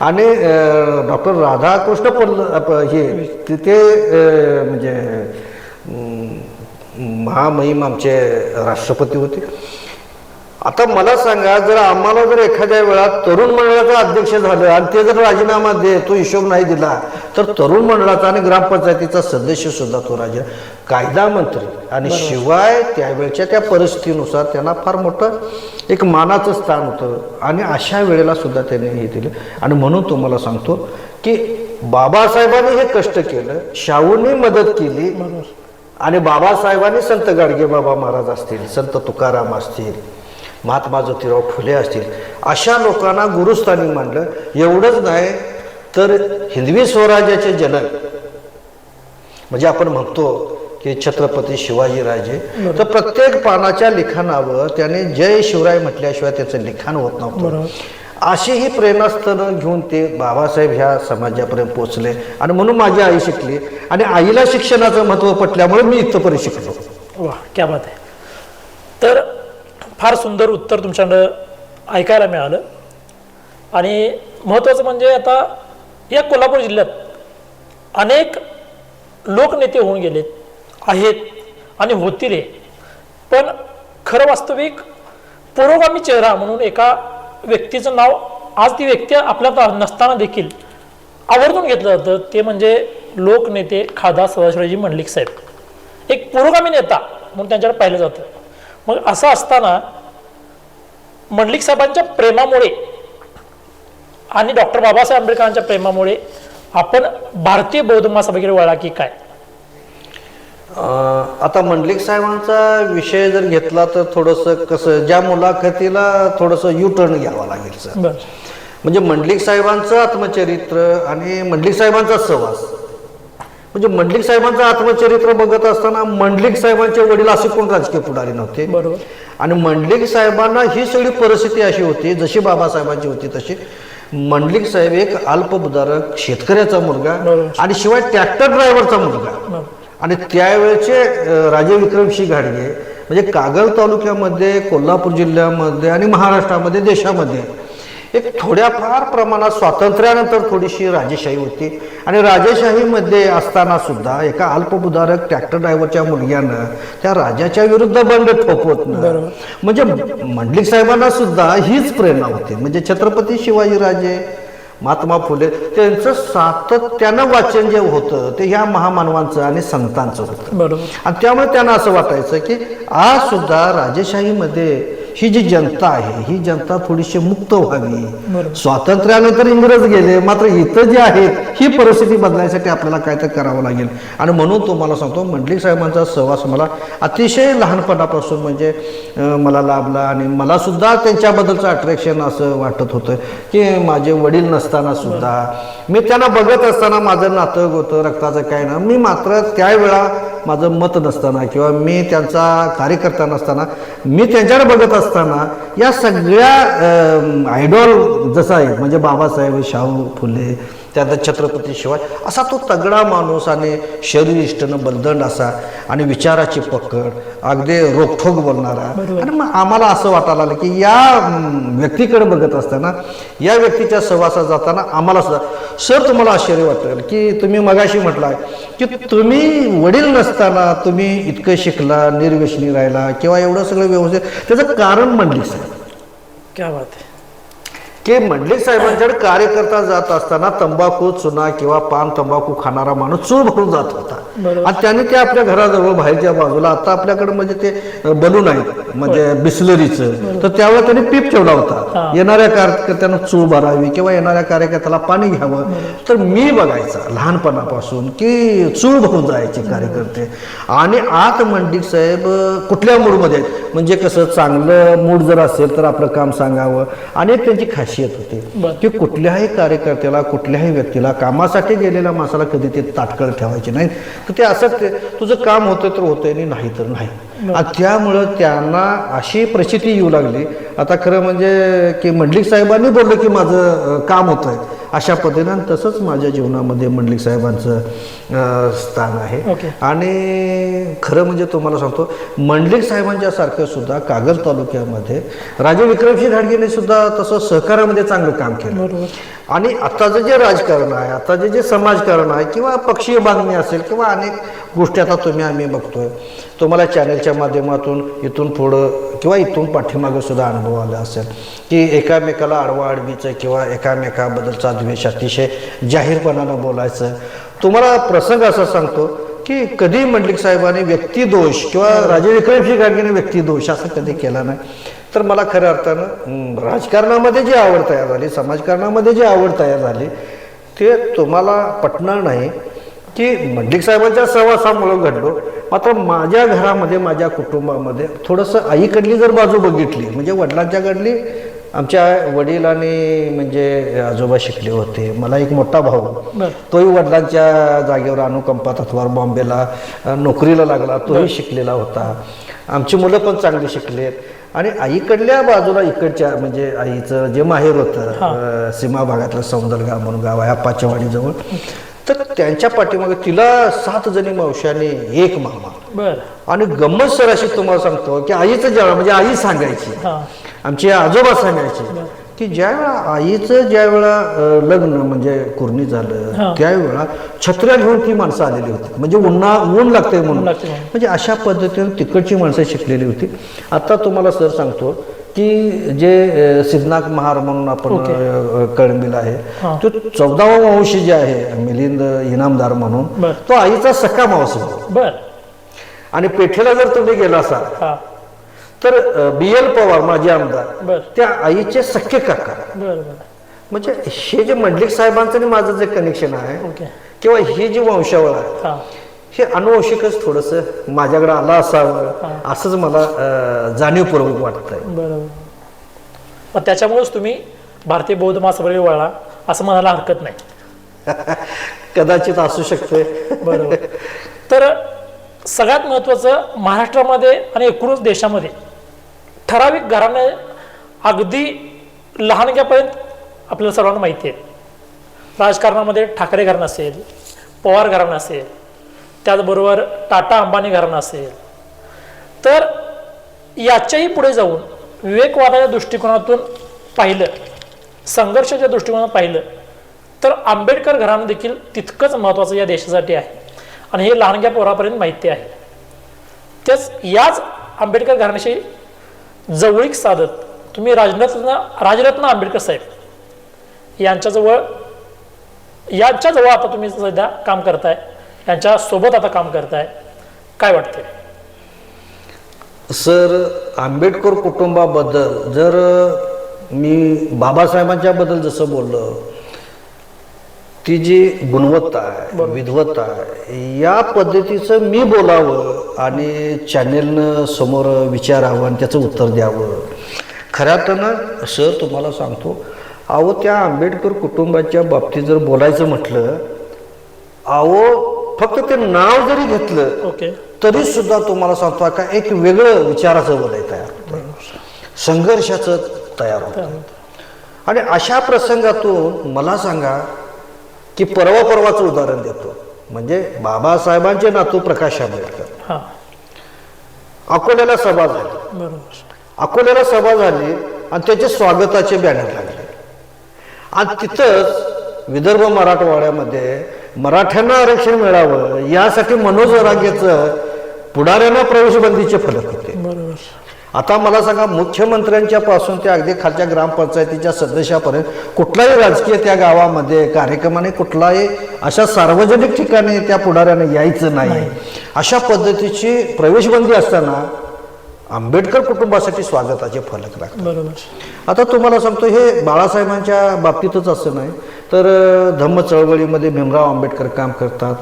आणि डॉक्टर राधाकृष्ण हे तिथे म्हणजे महामहिम आमचे राष्ट्रपती होते. आता मला सांगा, जर आम्हाला जर एखाद्या वेळा तरुण मंडळाचा अध्यक्ष झालं आणि ते जर राजीनामा दे तो हिशोब नाही दिला तर तरुण मंडळाचा आणि ग्रामपंचायतीचा सदस्य सुद्धा तो कायदा मंत्री आणि शिवाय त्यावेळच्या त्या परिस्थितीनुसार त्यांना फार मोठं एक मानाचं स्थान होतं आणि अशा वेळेला सुद्धा त्यांनी हे दिलं. आणि म्हणून तुम्हाला सांगतो की बाबासाहेबांनी हे कष्ट केलं, शाहूंनी मदत केली आणि बाबासाहेबांनी संत गाडगेबाबा महाराज असतील, संत तुकाराम असतील, महात्मा ज्योतिराव फुले असतील, अशा लोकांना गुरुस्थानी मानलं. एवढंच नाही तर हिंदवी स्वराज्याचे जनक म्हणजे आपण म्हणतो की छत्रपती शिवाजीराजे, तर प्रत्येक पानाच्या लिखाणावर त्याने जय शिवराय म्हटल्याशिवाय त्याचं लिखाण होत नव्हतं. अशी ही प्रेरणास्थळं घेऊन ते बाबासाहेब ह्या समाजापर्यंत पोचले आणि म्हणून माझी आई शिकली आणि आईला शिक्षणाचं महत्त्व पटल्यामुळे मी इथंपर्यंत शिकलो. वा क्या बात आहे. तर फार सुंदर उत्तर तुमच्याकडं ऐकायला मिळालं. आणि महत्त्वाचं म्हणजे आता या कोल्हापूर जिल्ह्यात अनेक लोकनेते होऊन गेलेत आहेत आणि होतील. पण खरं वास्तविक पुरोगामी चेहरा म्हणून एका व्यक्तीचं नाव आज ती व्यक्ती आपल्यात नसताना देखील आवर्जून घेतलं जातं. ते म्हणजे लोकनेते खासदार सदाशिवरावजी मंडलिक साहेब. एक पुरोगामी नेता म्हणून त्यांच्याकडे पाहिलं जातं. मग असं असताना मंडलिक साहेबांच्या प्रेमामुळे आणि डॉक्टर बाबासाहेब आंबेडकरांच्या प्रेमामुळे आपण भारतीय बौद्ध महासभेकडे वळला की काय? आता मंडलिक साहेबांचा विषय जर घेतला तर थोडंसं कसं ज्या मुलाखतीला थोडंसं यू टर्न घ्यावा लागेल सर. बरं. म्हणजे मंडलिक साहेबांचं आत्मचरित्र आणि मंडलिक साहेबांचा सहवास. म्हणजे मंडलिक साहेबांचं आत्मचरित्र बघत असताना मंडलिक साहेबांचे वडील असे कोण राजकीय पुढारी नव्हते. बरोबर. आणि मंडलिक साहेबांना ही सगळी परिस्थिती अशी होती जशी बाबासाहेबांची होती तशी. मंडलिक साहेब एक अल्पभूधारक शेतकऱ्याचा मुलगा आणि शिवाय ट्रॅक्टर ड्रायव्हरचा मुलगा. आणि त्यावेळेचे राजे विक्रमसिंह घाडगे म्हणजे कागल तालुक्यामध्ये, कोल्हापूर जिल्ह्यामध्ये आणि महाराष्ट्रामध्ये, देशामध्ये एक थोड्याफार प्रमाणात स्वातंत्र्यानंतर थोडीशी राजेशाही होती. आणि राजेशाहीमध्ये असताना सुद्धा एका अल्पभूधारक ट्रॅक्टर ड्रायव्हरच्या मुलग्यानं त्या राजाच्या विरुद्ध बंड ठोकवत नाही. म्हणजे मंडलिक साहेबांना सुद्धा हीच प्रेरणा होती. म्हणजे छत्रपती शिवाजीराजे, महात्मा फुले त्यांचं सातत्यानं वाचन जे होतं ते ह्या महामानवांचं आणि संतांचं होतं. बरोबर. आणि त्यामुळे त्यांना असं वाटायचं की आज सुद्धा राजेशाहीमध्ये ही जी जनता आहे ही जनता थोडीशी मुक्त व्हावी. स्वातंत्र्यानंतर इंग्रज गेले, मात्र इथं जे आहेत ही परिस्थिती बदलायसाठी आपल्याला काय तर करावं लागेल. आणि म्हणून तुम्हाला सांगतो मंडलिक साहेबांचा सहवास मला अतिशय लहानपणापासून म्हणजे मला लाभला. आणि मला सुद्धा त्यांच्याबद्दलचं अट्रॅक्शन असं वाटत होतं की माझे वडील नसताना सुद्धा मी त्यांना बघत असताना माझं नातं होतं रक्ताचं काय ना. मी मात्र त्यावेळा माझं मत नसताना किंवा मी त्यांचा कार्यकर्ता नसताना मी त्यांच्याकडे बघत असताना या सगळ्या आयडॉल जसं आहे म्हणजे बाबासाहेब, शाहू फुले, त्यानंतर छत्रपती शिवाजी असा तो तगडा माणूस आणि शरीरिष्टनं बलदंड असा आणि विचाराची पकड अगदी रोखठोक बोलणारा. आणि मग आम्हाला असं वाटायला लागलं की या व्यक्तीकडे बघत असताना या व्यक्तीच्या सहवासात जाताना आम्हाला सुद्धा सर तुम्हाला आश्चर्य वाटेल की तुम्ही मगाशी म्हटलं की तुम्ही वडील नसताना तुम्ही इतकं शिकला, निर्व्यसनी राहिला किंवा एवढं सगळं व्यवस्थित. त्याचं कारण मंडलिक साहेब. क्या बात आहे. की मंडलिक साहेबांच्याकडे कार्यकर्ता जात असताना तंबाखू, चुना किंवा पान तंबाखू खाणारा माणूस चूळ भरून जात होता. आणि त्याने ते आपल्या घराजवळ बाहेरच्या बाजूला आता आपल्याकडे म्हणजे ते बलून आहेत म्हणजे बिस्लरीचं तर त्यावेळेला त्यांनी पीप ठेवला होता. येणाऱ्या कार्यकर्त्यांना चूळ भरावी किंवा येणाऱ्या कार्यकर्त्याला पाणी घ्यावं. तर मी बघायचा लहानपणापासून की चूळ भरून जायचे कार्यकर्ते. आणि आत मंडलिक साहेब कुठल्या मूडमध्ये आहेत म्हणजे कसं चांगलं मूड जर असेल तर आपलं काम सांगावं. आणि त्यांची खासियत होती की कुठल्याही कार्यकर्त्याला कुठल्याही व्यक्तीला कामासाठी गेलेल्या माणसाला कधी ते ताटकळ ठेवायचे नाही. तर ते असं ते तुझं काम होतं तर होतंय नाही तर नाही. आणि त्यामुळं त्यांना अशी परिस्थिती येऊ लागली. आता खरं म्हणजे की मंडलिक साहेबांनी बोललं की माझं काम होतंय अशा पद्धतीनं. तसंच माझ्या जीवनामध्ये मंडलिक साहेबांचं स्थान आहे. आणि खरं म्हणजे तुम्हाला सांगतो मंडलिक साहेबांच्या सारखं सुद्धा कागल तालुक्यामध्ये राजे विक्रमसिंह घाडगेने सुद्धा तसं सहकार्यामध्ये चांगलं काम केलं. आणि आताचं जे राजकारण आहे, आताचे जे समाजकारण आहे किंवा पक्षीय बांधणी असेल किंवा अनेक गोष्टी आता आम्ही बघतोय. तुम्हाला चॅनलच्या माध्यमातून इथून पुढं किंवा इथून पाठीमागं सुद्धा अनुभव आला असेल की एकामेकाला आडवाआडवीचं किंवा एकामेकाबद्दलचा द्वेष अतिशय जाहीरपणानं बोलायचं. तुम्हाला प्रसंग असा सांगतो की कधी मंडलिक साहेबांनी व्यक्तिदोष किंवा राजे विक्रमसिंह घाडगेने व्यक्तिदोष असं कधी केला नाही. तर मला खऱ्या अर्थानं राजकारणामध्ये जी आवड तयार झाली, समाजकारणामध्ये जी आवड तयार झाली ते तुम्हाला पटणार नाही की मंडलिक साहेबांच्या सहवासामुळं घडलो. मात्र माझ्या घरामध्ये माझ्या कुटुंबामध्ये थोडंसं आईकडली जर बाजू बघितली म्हणजे वडिलांच्याकडली आमच्या वडील आणि म्हणजे आजोबा शिकले होते. मला एक मोठा भाऊ, बरं. तोही वडिलांच्या जागेवर अनुकंपा तत्वावर बॉम्बेला नोकरीला लागला, तोही शिकलेला होता. आमची मुलं पण चांगली शिकलेत. आणि आईकडल्या बाजूला इकडच्या म्हणजे आईचं जे माहेर होतं सीमा भागातलं सौंदरगाव म्हणून गाव आहे आप्पाच्यावाडीजवळ, तर त्यांच्या पाठीमागे तिला 7 जणी मावशाने एक मामा. बर. आणि गंमत सर अशी तुम्हाला सांगतो की आईचं जेव्हा म्हणजे आई सांगायची, आमचे आजोबा सांगायचे की ज्या वेळा लग्न म्हणजे कुर्णी झालं त्यावेळेला छत्र्या घेऊन ती माणसं आलेली होती, म्हणजे ऊन लागते म्हणून. म्हणजे अशा पद्धतीने तिकडची माणसं शिकलेली होती. आता तुम्हाला सर सांगतो की जे सिद्धनाथ महार म्हणून आपण कळंबीला आहे, तो 14वा वंशी जे आहे मिलिंद इनामदार म्हणून, तो आईचा सख्खा मावस. बर. आणि पेठेला जर तुम्ही गेला असाल तर BL पवार माजी आमदार त्या आईचे सख्खे काका. म्हणजे हे जे मंडलिक साहेबांचं आणि माझं जे कनेक्शन आहे किंवा ही जी वंशावळ आहे हे अनुवंशिकच थोडंसं माझ्याकडे आलं असावं असंच मला जाणीवपूर्वक वाटतंय. बरोबर. त्याच्यामुळेच तुम्ही भारतीय बौद्ध महासभेवर वळला असं म्हणायला हरकत नाही. कदाचित असू शकते. बरोबर. तर सगळ्यात महत्त्वाचं, महाराष्ट्रामध्ये आणि एकूणच देशामध्ये ठराविक घराणे अगदी लहानग्यापर्यंत आपल्याला सर्वांना माहिती आहे. राजकारणामध्ये ठाकरे घराणं असेल, पवार घराणं असेल, त्याचबरोबर टाटा अंबानी घराणं असेल. तर याच्याही पुढे जाऊन विवेकवादाच्या दृष्टिकोनातून पाहिलं, संघर्षाच्या दृष्टिकोनातून पाहिलं तर आंबेडकर घराणं देखील तितकंच महत्त्वाचं या देशासाठी आहे. आणि हे लहानग्या पोरापर्यंत माहिती आहे. तेच याच आंबेडकर घराण्याशी जवळीक साधत तुम्ही राजरत्न आंबेडकर साहेब यांच्याजवळ आता तुम्ही सध्या काम करताय, यांच्या सोबत आता काम करताय, काय वाटते सर? आंबेडकर कुटुंबाबद्दल जर मी बाबासाहेबांच्या बद्दल जसं बोललो, ती जी गुणवत्ता आहे, विद्वत्ता आहे, या पद्धतीचं मी बोलावं आणि चॅनेलनं समोर विचारावं आणि त्याचं उत्तर द्यावं. खऱ्यातनं सर तुम्हाला सांगतो, अहो त्या आंबेडकर कुटुंबाच्या बाबतीत जर बोलायचं म्हटलं, अहो फक्त ते नाव जरी घेतलं तरी सुद्धा तुम्हाला सांगतो का एक वेगळं विचाराचं वलय तयार होतं, संघर्षाचं तयार होतं. आणि अशा प्रसंगातून मला सांगा की परवाचं उदाहरण देतो, म्हणजे बाबासाहेबांचे नातू प्रकाश आंबेडकर अकोल्याला सभा झाली. अकोल्याला सभा झाली आणि त्याचे स्वागताचे बॅनर लागले. आणि तिथंच विदर्भ मराठवाड्यामध्ये मराठ्यांना आरक्षण मिळावं यासाठी मनोज रागेचं पुढाऱ्यांना प्रवेशबंदीचे फलक होते. आता मला सांगा, मुख्यमंत्र्यांच्या पासून ते अगदी खालच्या ग्रामपंचायतीच्या सदस्यापर्यंत कुठलाही राजकीय त्या गावामध्ये कार्यक्रमाने कुठलाही अशा सार्वजनिक ठिकाणी त्या पुढाऱ्याने यायचं नाही, अशा पद्धतीची प्रवेशबंदी असताना आंबेडकर कुटुंबासाठी स्वागताचे फलक लागतात. आता तुम्हाला सांगतो, हे बाळासाहेबांच्या बाबतीतच असं नाही तर धम्म चळवळीमध्ये भीमराव आंबेडकर काम करतात,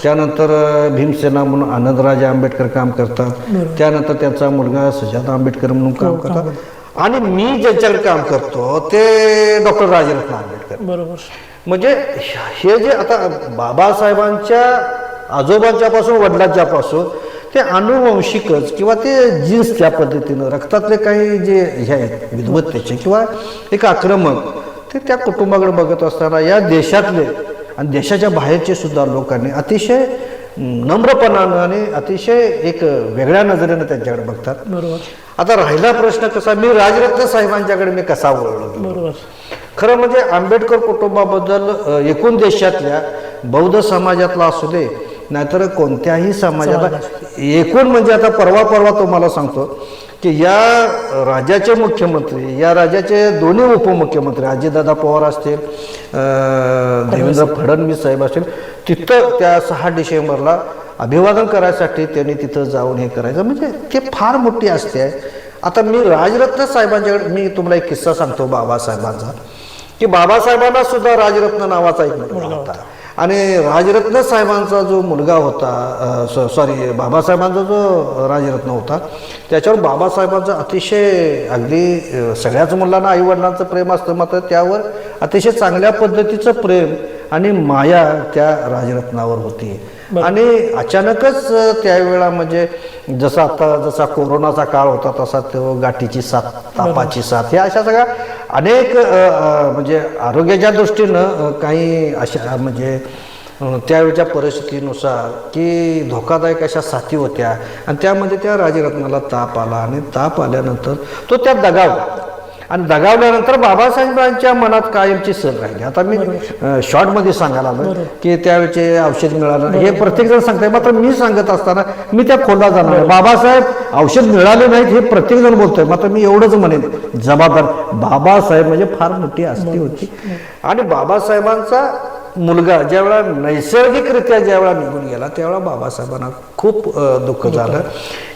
त्यानंतर भीमसेना म्हणून आनंदराजे आंबेडकर काम करतात, त्यानंतर त्यांचा मुलगा सुजाता आंबेडकर म्हणून काम करतात. आणि मी ज्यांच्याकडे काम करतो ते डॉक्टर राजरत्न आंबेडकर. म्हणजे हे जे आता बाबासाहेबांच्या आजोबांच्या पासून वडिलांच्या पासून ते अनुवंशिकच किंवा ते जीन्स त्या पद्धतीनं रक्तातले काही जे हे आहेत विद्वत्तेचे किंवा एक आक्रमक, ते त्या कुटुंबाकडे बघत असताना या देशातले आणि देशाच्या बाहेरचे सुद्धा लोकांनी अतिशय नम्रपणानं आणि अतिशय एक वेगळ्या नजरेनं त्यांच्याकडे बघतात. आता राहिला प्रश्न कसा, मी राजरत्न साहेबांच्याकडे मी कसा वळलो? खरं म्हणजे आंबेडकर कुटुंबाबद्दल एकूण देशातल्या बौद्ध समाजातला असू दे नाहीतर कोणत्याही समाजाला एकूण म्हणजे आता परवा तुम्हाला सांगतो की या राज्याचे मुख्यमंत्री, या राज्याचे दोन्ही उपमुख्यमंत्री अजितदादा पवार असतील, देवेंद्र फडणवीस साहेब असतील, तिथं त्या 6 डिसेंबरला अभिवादन करायसाठी त्यांनी तिथं जाऊन हे करायचं, म्हणजे ते फार मोठी असते. आता मी राजरत्न साहेबांच्याकडे मी तुम्हाला एक किस्सा सांगतो बाबासाहेबांचा, की बाबासाहेबांना सुद्धा राजरत्न नावाचा एक मुलगा होता आणि राजरत्न साहेबांचा जो मुलगा होता सॉरी बाबासाहेबांचा जो राजरत्न होता त्याच्यावर बाबासाहेबांचं अतिशय अगदी सगळ्याच मुलांना आईवडिलांचं प्रेम असतं मात्र त्यावर अतिशय चांगल्या पद्धतीचं प्रेम आणि माया त्या राजरत्नावर होती. आणि अचानकच त्यावेळेला म्हणजे जसा कोरोनाचा काळ होता तसा तो गाठीची साथ तापाची साथ ह्या अशा सगळ्या अनेक म्हणजे आरोग्याच्या दृष्टीनं काही अशा म्हणजे त्यावेळच्या परिस्थितीनुसार की धोकादायक अशा साथी होत्या आणि त्यामध्ये त्या राजरत्नाला ताप आला आणि ताप आल्यानंतर तो त्यात दगावला आणि दगावल्यानंतर बाबासाहेबांच्या मनात कायमची सल राहिली. आता मी शॉर्टमध्ये सांगायला आलो की त्यावेळेचे औषध मिळालं हे प्रत्येक जण सांगताय मात्र मी सांगत असताना मी त्या खोला जाणार आहे. बाबासाहेब औषध मिळाले नाहीत हे प्रत्येक जण बोलतोय मात्र मी एवढंच म्हणेन जबाबदार बाबासाहेब म्हणजे फार मोठी हस्ती होती. आणि बाबासाहेबांचा मुलगा ज्यावेळा नैसर्गिकरित्या ज्यावेळा निघून गेला त्यावेळा बाबासाहेबांना खूप दुःख झालं.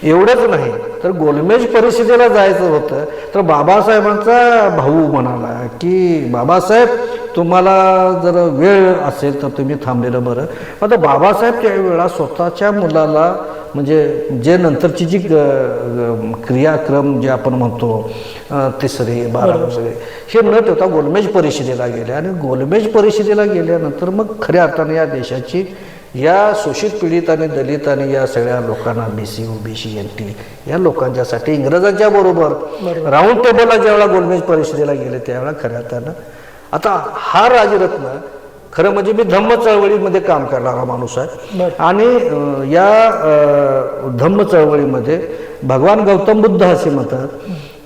एवढंच नाही तर गोलमेज परिषदेला जायचं होतं तर बाबासाहेबांचा भाऊ म्हणाला की बाबासाहेब तुम्हाला जर वेळ असेल तर तुम्ही थांबलेलं बरं. आता बाबासाहेब त्यावेळेला स्वतःच्या मुलाला म्हणजे जे नंतरची जी क्रियाक्रम जे आपण म्हणतो 3री 12वी हे न ठेवता गोलमेज परिषदेला गेले आणि गोलमेज परिषदेला गेल्यानंतर मग खऱ्या अर्थाने या देशाची या शोषित पीडित आणि दलित आणि या सगळ्या लोकांना BC OBC NT या लोकांच्यासाठी इंग्रजांच्या बरोबर राऊंड टेबलला ज्यावेळा गोलमेज परिषदेला गेले त्यावेळा खऱ्या अर्थानं आता हा राजरत्न खरं म्हणजे मी धम्म चळवळीमध्ये काम करणारा माणूस आहे आणि या धम्म चळवळीमध्ये भगवान गौतम बुद्ध असे म्हणतात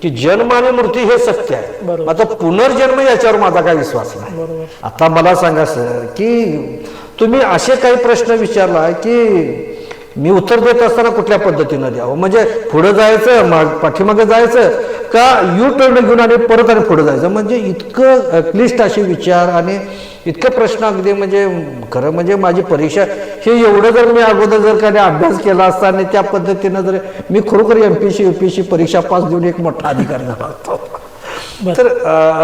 की जन्म आणि मृत्यू हे सत्य आहे. आता पुनर्जन्म याच्यावर माझा काही विश्वास नाही. आता मला सांगा सर की तुम्ही असे काही प्रश्न विचारला की मी उत्तर देत असताना कुठल्या पद्धतीनं द्यावं म्हणजे पुढं जायचं पाठीमागे जायचं का यू टर्न घेऊन आणि परत आणि पुढे जायचं म्हणजे इतकं क्लिष्ट असे विचार आणि इतके प्रश्न अगदी म्हणजे खरं म्हणजे माझी परीक्षा हे एवढं जर मी अगोदर जर काही अभ्यास केला असता आणि त्या पद्धतीनं जर मी खरोखर MPSC UPSC परीक्षा पास देऊन एक मोठा अधिकारी झाला असतो. तर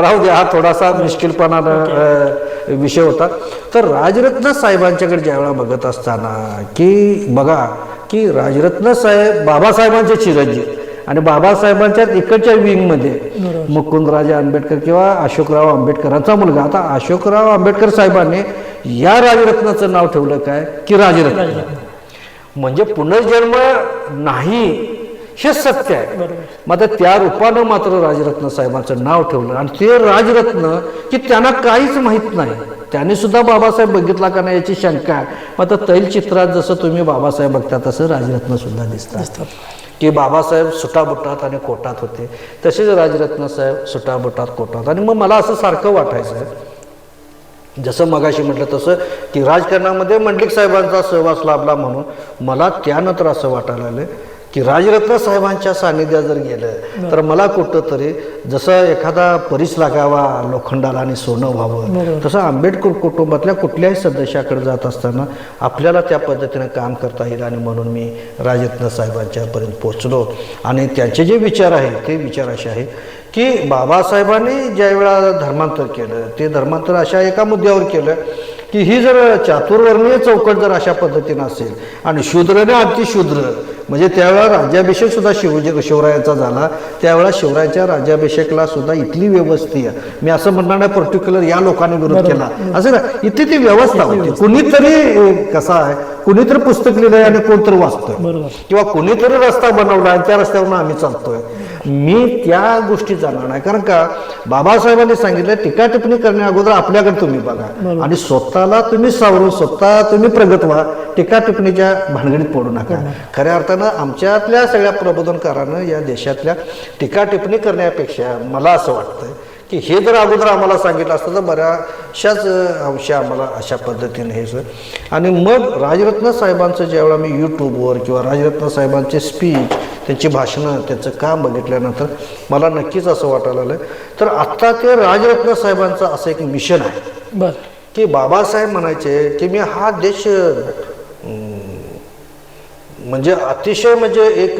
राहू द्या हा थोडासा मुश्किलपणानं विषय होता. तर राजरत्न साहेबांच्याकडे ज्यावेळा बघत असताना की बघा की राजरत्न साहेब बाबासाहेबांचे चिरंजीव आणि बाबासाहेबांच्या इकडच्या विंगमध्ये मुकुंदराजे आंबेडकर किंवा अशोकराव आंबेडकरांचा मुलगा. आता अशोकराव आंबेडकर साहेबांनी या राजरत्नाचं नाव ठेवलं काय की राजरत्न म्हणजे पुनर्जन्म नाही हे सत्य आहे. मात्र त्या रूपानं मात्र राजरत्न साहेबांचं नाव ठेवलं आणि ते राजरत्न की त्यांना काहीच माहीत नाही. त्यांनी सुद्धा बाबासाहेब बघितला का नाही याची शंका आहे. मात्र तैलचित्रात जसं तुम्ही बाबासाहेब बघता तसं राजरत्न सुद्धा दिसतात की बाबासाहेब सुटाबुटात आणि कोटात होते तसेच राजरत्न साहेब सुटाबुटात कोटात. आणि मग मला असं सारखं वाटायचं जसं मगाशी म्हटलं तसं की राजकारणामध्ये मंडलिक साहेबांचा सहवास लाभला म्हणून मला त्यानंतर असं वाटायला लागलं की राजरत्न साहेबांच्या सानिध्यात जर गेलं तर मला कुठं तरी जसं एखादा परीस लागावा लोखंडाला आणि सोनं व्हावं तसं आंबेडकर कुटुंबातल्या कुठल्याही सदस्याकडे जात असताना आपल्याला त्या पद्धतीनं काम करता येईल. आणि म्हणून मी राजरत्न साहेबांच्यापर्यंत पोचलो आणि त्यांचे जे विचार आहेत ते विचार असे आहेत की बाबासाहेबांनी ज्यावेळा धर्मांतर केलं ते धर्मांतर अशा एका मुद्द्यावर केलं की ही जर चातुर्वर्णीय चौकट जर अशा पद्धतीनं असेल आणि शूद्रने अतिशूद्र म्हणजे त्यावेळा राज्याभिषेक सुद्धा शिवरायांचा झाला त्यावेळा शिवरायांच्या राज्याभिषेकला सुद्धा इथली व्यवस्था मी असं म्हणणार नाही पर्टिक्युलर या लोकांनी विरोध केला असं ना इथे ती व्यवस्था होती. कुणीतरी कसा आहे कुणीतरी पुस्तक लिहिलंय आणि कोणतरी वाचतोय किंवा कुणीतरी रस्ता बनवला आणि त्या रस्त्यावरून आम्ही चालतोय. मी त्या गोष्टी जाणार नाही कारण का बाबासाहेबांनी सांगितलं टीका टिप्पणी करण्या अगोदर आपल्याकडे तुम्ही बघा आणि स्वतःला तुम्ही सावरून स्वतः तुम्ही प्रगत व्हा. टीका टिप्पणीच्या भानगडीत पडू नका. खऱ्या अर्थानं आमच्यातल्या सगळ्या प्रबोधनकारानं या देशातल्या टीका टिप्पणी करण्यापेक्षा मला असं वाटतं की हे जर अगोदर आम्हाला सांगितलं असतं तर बऱ्याचशाच अंशी आम्हाला अशा पद्धतीने हे आणि मग राजरत्न साहेबांचं ज्यावेळा मी यूट्यूबवर किंवा राजरत्न साहेबांचे स्पीच त्यांची भाषणं त्यांचं काम बघितल्यानंतर मला नक्कीच असं वाटायला लागलं तर आत्ता ते राजरत्न साहेबांचं असं एक मिशन आहे की बाबासाहेब म्हणायचे की मी हा देश म्हणजे अतिशय म्हणजे एक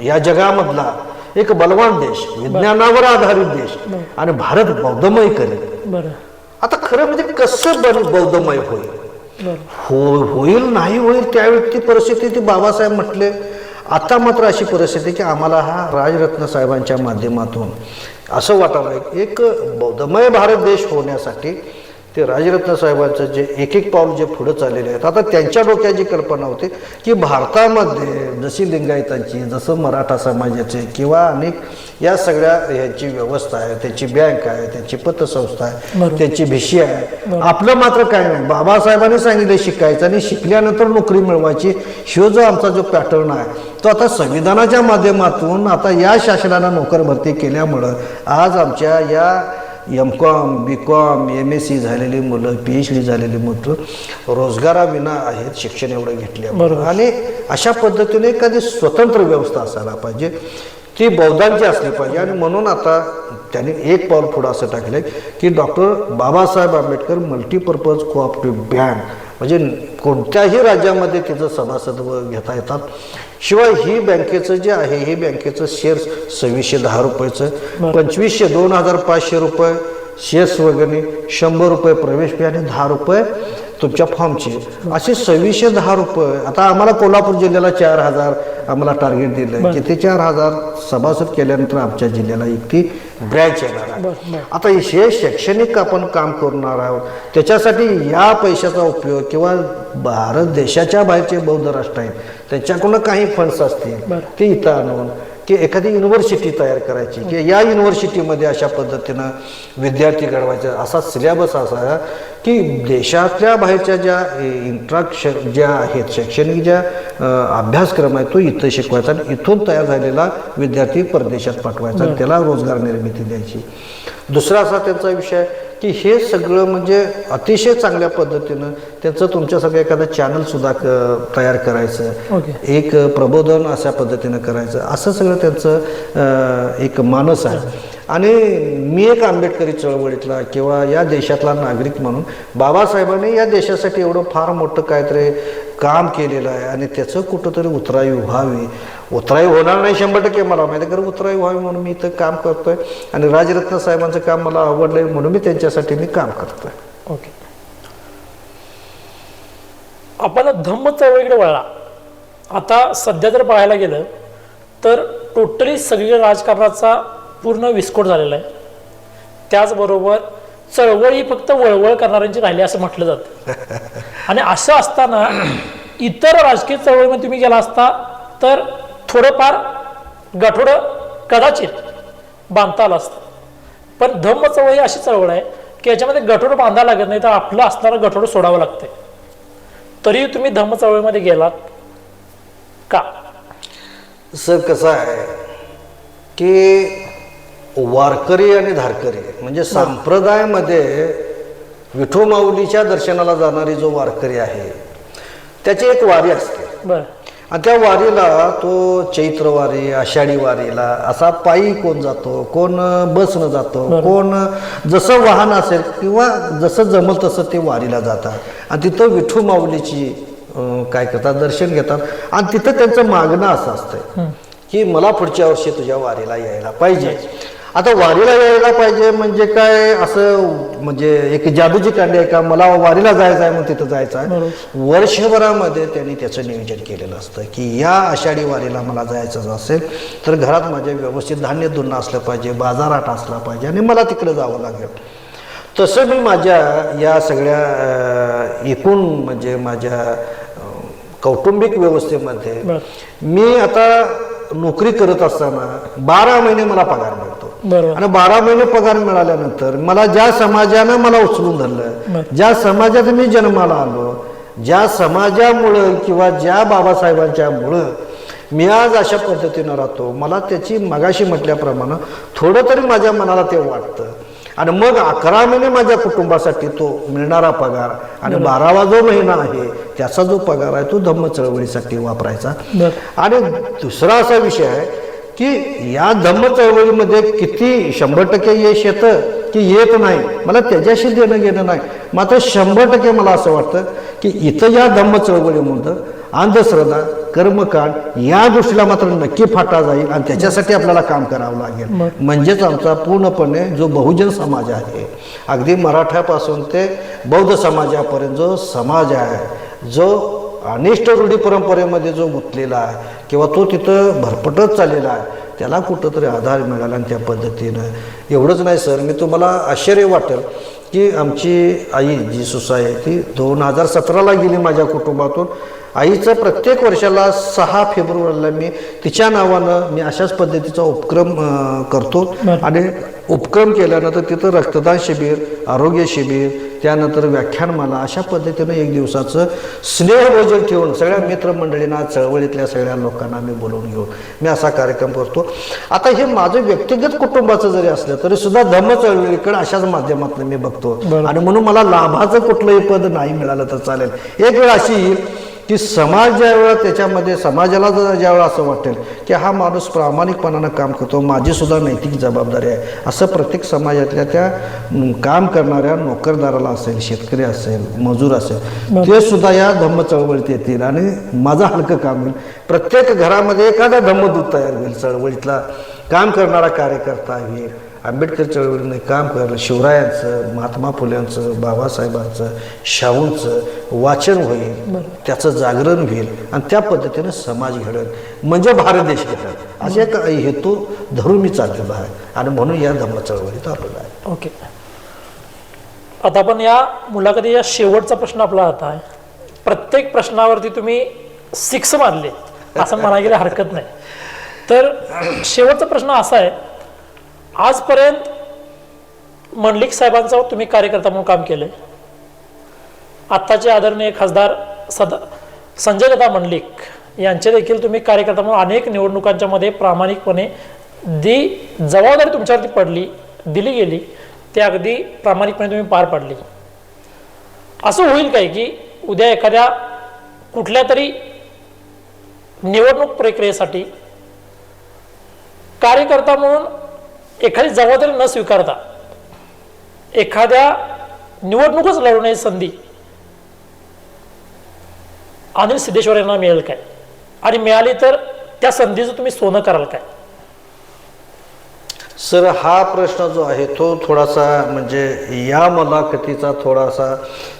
या जगामधला एक बलवान देश विज्ञानावर आधारित देश आणि भारत बौद्धमय करेल. आता खरं म्हणजे कसं बौद्धमय होईल होईल नाही होईल त्यावेळी ती परिस्थिती ती बाबासाहेब म्हटले. आता मात्र अशी परिस्थिती की आम्हाला हा राजरत्न साहेबांच्या माध्यमातून असं वाटायला एक बौद्धमय भारत देश होण्यासाठी ते राजरत्न साहेबांचं जे एक एक पाऊल जे पुढं चाललेले आहेत. आता त्यांच्या डोक्यात जी कल्पना होती की भारतामध्ये जशी लिंगायतांची जसं मराठा समाजाचे किंवा अनेक या सगळ्या ह्यांची व्यवस्था आहे, त्यांची बँक आहे, त्यांची पतसंस्था आहे, त्यांची भिशी आहे. आपलं मात्र काय नाही. बाबासाहेबांनी सांगितलं शिकायचं आणि शिकल्यानंतर नोकरी मिळवायची. ह्यो जो आमचा जो पॅटर्न आहे तो आता संविधानाच्या माध्यमातून आता या शासनानं नोकर भरती केल्यामुळं आज आमच्या या M.Com, B.Com, MSc झालेली मुलं, PhD झालेली मुलं रोजगाराविना आहेत शिक्षण एवढं घेतल्यामुळं. आणि अशा पद्धतीने एखादी स्वतंत्र व्यवस्था असायला पाहिजे, ती बौद्धांची असली पाहिजे. आणि म्हणून आता त्यांनी एक पाऊल पुढं असं टाकलं की doctor Babasaheb Ambedkar multipurpose cooperative bank, म्हणजे कोणत्याही राज्यामध्ये तिचं सभासदत्व घेता येतात. शिवाय ही बँकेचं जे आहे हे बँकेचं शेअर्स 2610 रुपयाचं, 2500 2500 रुपये शेअर्स वगैरे, 100 रुपये प्रवेश फी आणि 10 रुपये तुमच्या फॉर्मची, असे 2610 रुपये. आता आम्हाला कोल्हापूर जिल्ह्याला 4000 आम्हाला टार्गेट दिलं की ते 4000 सभासद केल्यानंतर आमच्या जिल्ह्याला एक ती ब्रँच येणार आहे. आता हे शैक्षणिक आपण काम करणार आहोत, त्याच्यासाठी या पैशाचा उपयोग किंवा भारत देशाच्या बाहेरचे बौद्ध राष्ट्र आहेत त्यांच्याकडून काही फंड्स असतील ते इथं आणून की एखादी युनिव्हर्सिटी तयार करायची की या युनिव्हर्सिटीमध्ये अशा पद्धतीनं विद्यार्थी घडवायचा, असा सिलेबस असा की देशातल्या बाहेरच्या ज्या ज्या आहेत शैक्षणिक ज्या अभ्यासक्रम आहे तो इथं शिकवायचा आणि इथून तयार झालेला विद्यार्थी परदेशात पाठवायचा आणि त्याला रोजगार निर्मिती द्यायची. दुसरा असा त्यांचा विषय की हे सगळं म्हणजे अतिशय चांगल्या पद्धतीनं त्यांचं तुमच्यासारखं एखादं चॅनलसुद्धा तयार करायचं, एक प्रबोधन अशा पद्धतीनं करायचं, असं सगळं त्यांचं एक मानस आहे. आणि मी एक आंबेडकरी चळवळीतला किंवा या देशातला नागरिक म्हणून बाबासाहेबांनी या देशासाठी एवढं फार मोठं काहीतरी काम केलेलं आहे आणि त्याचं कुठंतरी उतराई व्हावी. उतराई होणार नाही 100% मला माहिती आहे, कारण उतराई व्हावी म्हणून मी इथं काम करतोय आणि राजरत्न साहेबांचं काम मला आवडलंय म्हणून मी त्यांच्यासाठी मी काम करतोय. ओके, आपण धम्म चळवळीकडे वळला. आता सध्या जर पाहायला गेलं तर टोटली सगळीकडे राजकारणाचा पूर्ण विस्फोट झालेला आहे. त्याचबरोबर चळवळी फक्त वळवळ करणाऱ्यांची राहिली असं म्हटलं जातं. आणि असं असताना इतर राजकीय चळवळीमध्ये तुम्ही गेला असता तर थोडंफार गाठोडं कदाचित बांधता आलं असतं. पण धम्म चळवळी अशी चळवळ आहे की याच्यामध्ये गठोडं बांधायला लागत नाही, तर आपलं असणारं गठोडं सोडावं लागतंय. तरी तुम्ही धम्म चळवळीमध्ये गेलात का? सर कसं आहे की वारकरी आणि धारकरी म्हणजे संप्रदायामध्ये विठू माऊलीच्या दर्शनाला जाणारी जो वारकरी आहे त्याची एक वारी असते. आणि त्या वारीला तो चैत्र वारी, आषाढी वारीला असा पायी कोण जातो, कोण बसनं जातो, कोण जसं वाहन असेल किंवा जसं जमल तसं ते वारीला जातात. आणि तिथं विठू माऊलीची काय करतात, दर्शन घेतात. आणि तिथं त्यांचं मागणं असं असतं की मला पुढच्या वर्षी तुझ्या वारीला यायला पाहिजे. आता वारीला यायला पाहिजे म्हणजे काय, असं म्हणजे एक जादूची कांडी आहे का मला वारीला जायचं आहे म्हणून तिथं जायचं आहे. वर्षभरामध्ये त्यांनी त्याचं नियोजन केलेलं असतं की या आषाढी वारीला मला जायचं असेल तर घरात माझ्या व्यवस्थित धान्य धुणं असलं पाहिजे, बाजारात असला पाहिजे आणि मला तिकडे जावं लागेल. तसं मी माझ्या या सगळ्या एकूण म्हणजे माझ्या कौटुंबिक व्यवस्थेमध्ये मी आता नोकरी करत असताना 12 महिने मला पगार मिळतो. आणि 12 महिने पगार मिळाल्यानंतर मला ज्या समाजानं मला उचलून धरलं, ज्या समाजात मी जन्माला आलो, ज्या समाजामुळं किंवा ज्या बाबासाहेबांच्यामुळं मी आज अशा पद्धतीनं राहतो, मला त्याची मगाशी म्हटल्याप्रमाणे थोडं तरी माझ्या मनाला ते वाटतं. आणि मग 11 महिने माझ्या कुटुंबासाठी तो मिळणारा पगार आणि 12वा जो महिना आहे त्याचा जो पगार आहे तो धम्म चळवळीसाठी वापरायचा. आणि दुसरा असा विषय आहे की या धम्म चळवळीमध्ये किती 100% यश येतं की येत नाही, मला त्याच्याशी देणं घेणं नाही. मात्र 100% मला असं वाटतं की इथं या धम्म चळवळीमध्ये अंधश्रद्धा कर्मकांड या गोष्टीला मात्र नक्की फाटा जाईल आणि त्याच्यासाठी आपल्याला काम करावं लागेल. म्हणजेच आमचा पूर्णपणे जो बहुजन समाज आहे, अगदी मराठ्यापासून ते बौद्ध समाजापर्यंत जो समाज आहे, जो अनिष्ट रूढी परंपरेमध्ये जो गुंतलेला आहे किंवा तो तिथं भरपटत चाललेला आहे, त्याला कुठंतरी आधार मिळाला. आणि त्या पद्धतीनं एवढंच नाही सर, मी तुम्हाला आश्चर्य वाटेल की आमची आई जी सुसाई आहे ती 2017ला गेली माझ्या कुटुंबातून. आईचं प्रत्येक वर्षाला 6 फेब्रुवारीला मी तिच्या नावानं मी अशाच पद्धतीचा उपक्रम करतो. आणि उपक्रम केल्यानंतर तिथं रक्तदान शिबिर, आरोग्य शिबिर, त्यानंतर व्याख्यानमाला अशा पद्धतीनं एक दिवसाचं स्नेहभोजन ठेवून सगळ्या मित्रमंडळींना, चळवळीतल्या सगळ्या लोकांना मी बोलवून घेऊन मी असा कार्यक्रम करतो. आता हे माझं व्यक्तिगत कुटुंबाचं जरी असलं तरी सुद्धा धम्म चळवळीकडे अशाच माध्यमातून मी बघतो. आणि म्हणून मला लाभाचं कुठलंही पद नाही मिळालं तर चालेल. एक वेळ अशी येईल की समाज ज्या वेळा त्याच्यामध्ये समाजाला ज्या वेळा असं वाटेल की हा माणूस प्रामाणिकपणानं काम करतो, माझी सुद्धा नैतिक जबाबदारी आहे, असं प्रत्येक समाजातल्या त्या काम करणाऱ्या नोकरदाराला असेल, शेतकरी असेल, मजूर असेल, ते सुद्धा या धम्म चळवळीत येतील आणि माझं हलकं काम होईल. प्रत्येक घरामध्ये एखादा धम्मदूत तयार होईल, चळवळीतला काम करणारा कार्यकर्ता होईल. आंबेडकर चळवळीने काम करायला शिवरायांचं, महात्मा फुल्यांचं, बाबासाहेबांचं, शाहूंचं वाचन होईल, त्याचं जागरण होईल आणि त्या पद्धतीनं समाज घडेल, म्हणजे भारत देश घडेल, असे एक हेतू धरून मी चाललेलो आहे. आणि म्हणून या धम्म चळवळीत आपलं आहे. ओके, आता आपण या मुलाखतीचा शेवटचा प्रश्न आपला आता आहे. प्रत्येक प्रश्नावरती तुम्ही 6 मारले असं म्हणायला गेलं हरकत नाही. तर शेवटचा प्रश्न असा आहे, आजपर्यंत मंडलिक साहेबांचं तुम्ही कार्यकर्ता म्हणून काम केलंय. आत्ताचे आदरणीय खासदार संजय दादा मंडलिक यांचे देखील तुम्ही कार्यकर्ता म्हणून अनेक निवडणुकांच्या मध्ये प्रामाणिकपणे जबाबदारी तुमच्यावरती दिली गेली, ते अगदी प्रामाणिकपणे तुम्ही पार पाडली. असं होईल काय की उद्या एखाद्या कुठल्या तरी निवडणूक प्रक्रियेसाठी कार्यकर्ता म्हणून एखादी जबाबदारी न स्वीकारता एखाद्या निवडणूकच लढवण्याची संधी अनिल सिद्धेश्वर यांना मिळेल काय? आणि मिळाली तर त्या संधीचं तुम्ही सोनं कराल काय? सर, हा प्रश्न जो आहे तो थोडासा म्हणजे या मुलाखतीचा थोडासा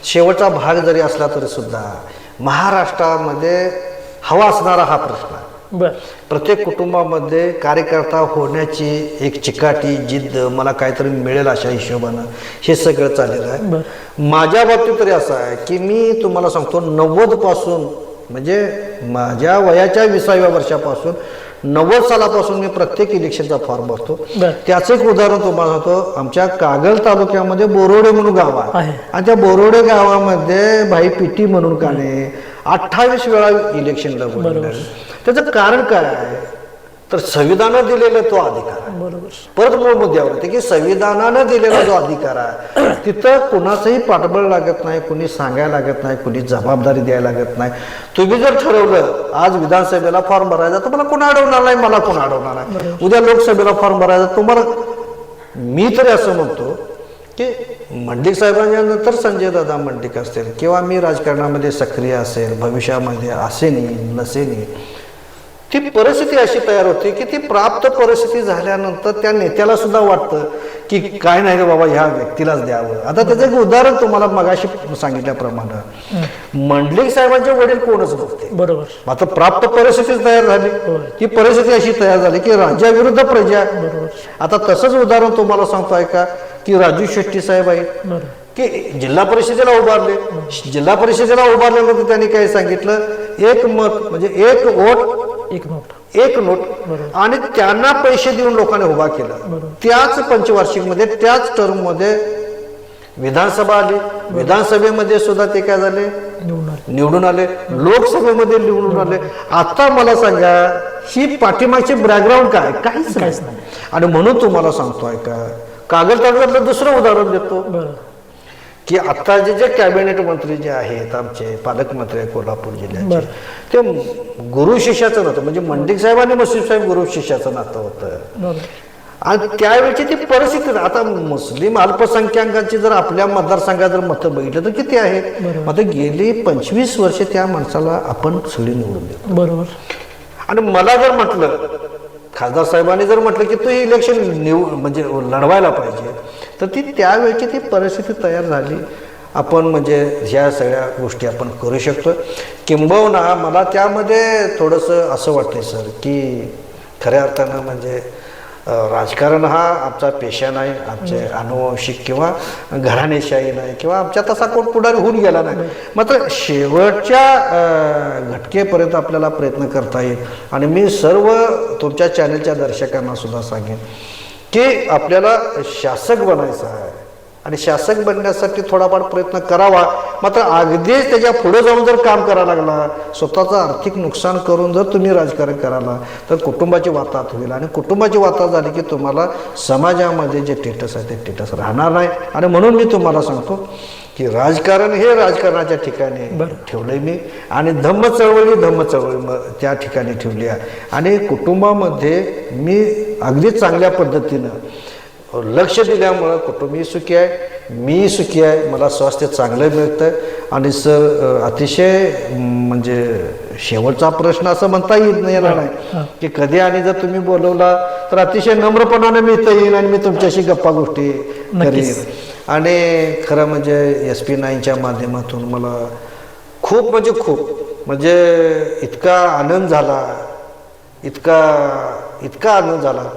शेवटचा भाग जरी असला तरी सुद्धा महाराष्ट्रामध्ये हवा असणारा हा प्रश्न आहे. प्रत्येक कुटुंबामध्ये कार्यकर्ता होण्याची एक चिकाटी, जिद्द, मला काहीतरी मिळेल अशा हिशोबानं हे सगळं चाललेलं आहे. माझ्या बाबतीत तरी असं आहे की मी तुम्हाला सांगतो 90 पासून म्हणजे माझ्या वयाच्या 20व्या वर्षापासून 90 सालापासून मी प्रत्येक इलेक्शनचा फॉर्म भरतो. त्याचं एक उदाहरण तुम्हाला सांगतो. आमच्या कागल तालुक्यामध्ये बोरोडे म्हणून गाव आहे आणि त्या बोरोडे गावामध्ये भाई पिटी म्हणून काने 28 वेळा इलेक्शन लढवलं. त्याचं कारण काय आहे तर संविधानानं दिलेला तो अधिकार आहे. परत मूळ मुद्द्यावर होते की संविधानानं दिलेला जो अधिकार आहे तिथं कुणाचंही पाठबळ लागत नाही, कुणी सांगायला लागत नाही, कुणी जबाबदारी द्यायला लागत नाही. तुम्ही जर ठरवलं आज विधानसभेला फॉर्म भरायचा, तुम्हाला कोण अडवणार नाही, मला कोण अडवणार नाही. उद्या लोकसभेला फॉर्म भरायचा तुम्हाला, मी तरी असं म्हणतो की मंडलिक साहेबांच्या नंतर संजय दादा मंडलिक असतील किंवा मी राजकारणामध्ये सक्रिय असेल, भविष्यामध्ये असेनी नसेनी, ती परिस्थिती अशी तयार होती की ती प्राप्त परिस्थिती झाल्यानंतर त्या नेत्याला सुद्धा वाटतं की काय नाही रे बाबा ह्या व्यक्तीलाच द्यावं. आता त्याचं एक उदाहरण तुम्हाला मगाशी सांगितल्याप्रमाणे मंडलिक साहेबांचे वडील कोणच नव्हते, बरोबर. आता प्राप्त परिस्थिती तयार झाली, ती परिस्थिती अशी तयार झाली की राज्याविरुद्ध प्रजा. आता तसंच उदाहरण तुम्हाला सांगतोय का की राजू शेट्टी साहेब आहेत की जिल्हा परिषदेला उभारले. जिल्हा परिषदेला उभारल्यानंतर त्यांनी काय सांगितलं, एक मत म्हणजे एक वोट एक नोट आणि त्यांना पैसे देऊन लोकांनी उभा केला. त्याच पंचवार्षिक मध्ये त्याच टर्म मध्ये विधानसभा आली. विधानसभेमध्ये सुद्धा ते काय झाले, निवडून आले. लोकसभेमध्ये निवडून आले. आता मला सांगा ही पाठीमागची बॅकग्राऊंड काय? काहीच नाही. आणि म्हणून तुम्हाला सांगतोय का कागल तालुक्यातलं दुसरं उदाहरण देतो की आता जे कॅबिनेट मंत्री जे आहेत आमचे पालकमंत्री आहे कोल्हापूर जिल्ह्याचे, ते गुरु शिष्याचं नातं म्हणजे मंडलिक साहेब आणि मसीद साहेब गुरु शिष्याचं नातं होतं. आणि त्यावेळची ती परिस्थिती आता मुस्लिम अल्पसंख्याकांची जर आपल्या मतदारसंघात जर मतं बघितलं तर किती आहेत. मग आता गेली 25 वर्षे त्या माणसाला आपण सगळी निवडून देतो. बरोबर. आणि मला जर म्हटलं, खासदार साहेबांनी जर म्हटलं की तू हे इलेक्शन म्हणजे लढवायला पाहिजे, तर ती त्यावेळची ती परिस्थिती तयार झाली. आपण म्हणजे ह्या सगळ्या गोष्टी आपण करू शकतो. किंबहुना मला त्यामध्ये थोडंसं असं वाटतंय सर की खऱ्या अर्थानं म्हणजे राजकारण हा आमचा पेशा नाही, आमचे अनुवंशिक किंवा घराणेशाही नाही किंवा आमच्या तसा कोण पुढारी होऊन गेला नाही. मात्र शेवटच्या घटकेपर्यंत आपल्याला प्रयत्न करता येईल. आणि मी सर्व तुमच्या चॅनलच्या दर्शकांना सुद्धा सांगेन की आपल्याला शासक बनायचं आहे आणि शासक बनण्यासाठी थोडाफार प्रयत्न करावा. मात्र अगदीच त्याच्या पुढे जाऊन जर काम करायला लागला, स्वतःचं आर्थिक नुकसान करून जर तुम्ही राजकारण करायला, तर कुटुंबाची वाताहत होईल. आणि कुटुंबाची वाताहत झाली की तुम्हाला समाजामध्ये जे स्टेटस आहे ते स्टेटस राहणार नाही. आणि म्हणून मी तुम्हाला सांगतो की राजकारण हे राजकारणाच्या ठिकाणी ठेवलंय मी. आणि धम्म चळवळी त्या ठिकाणी ठेवली आहे. आणि कुटुंबामध्ये मी अगदी चांगल्या पद्धतीनं लक्ष दिल्यामुळं कुटुंबही सुखी आहे, मी सुखी आहे, मला स्वास्थ्य चांगलं मिळतं. आणि सर अतिशय म्हणजे शेवटचा प्रश्न असं म्हणता येणार नाही की कधी आणि जर तुम्ही बोलवला तर अतिशय नम्रपणाने मी इथं येईन आणि मी तुमच्याशी गप्पा गोष्टी करीन. आणि खरं म्हणजे SP9च्या माध्यमातून मला खूप म्हणजे इतका आनंद झाला, इतका आनंद झाला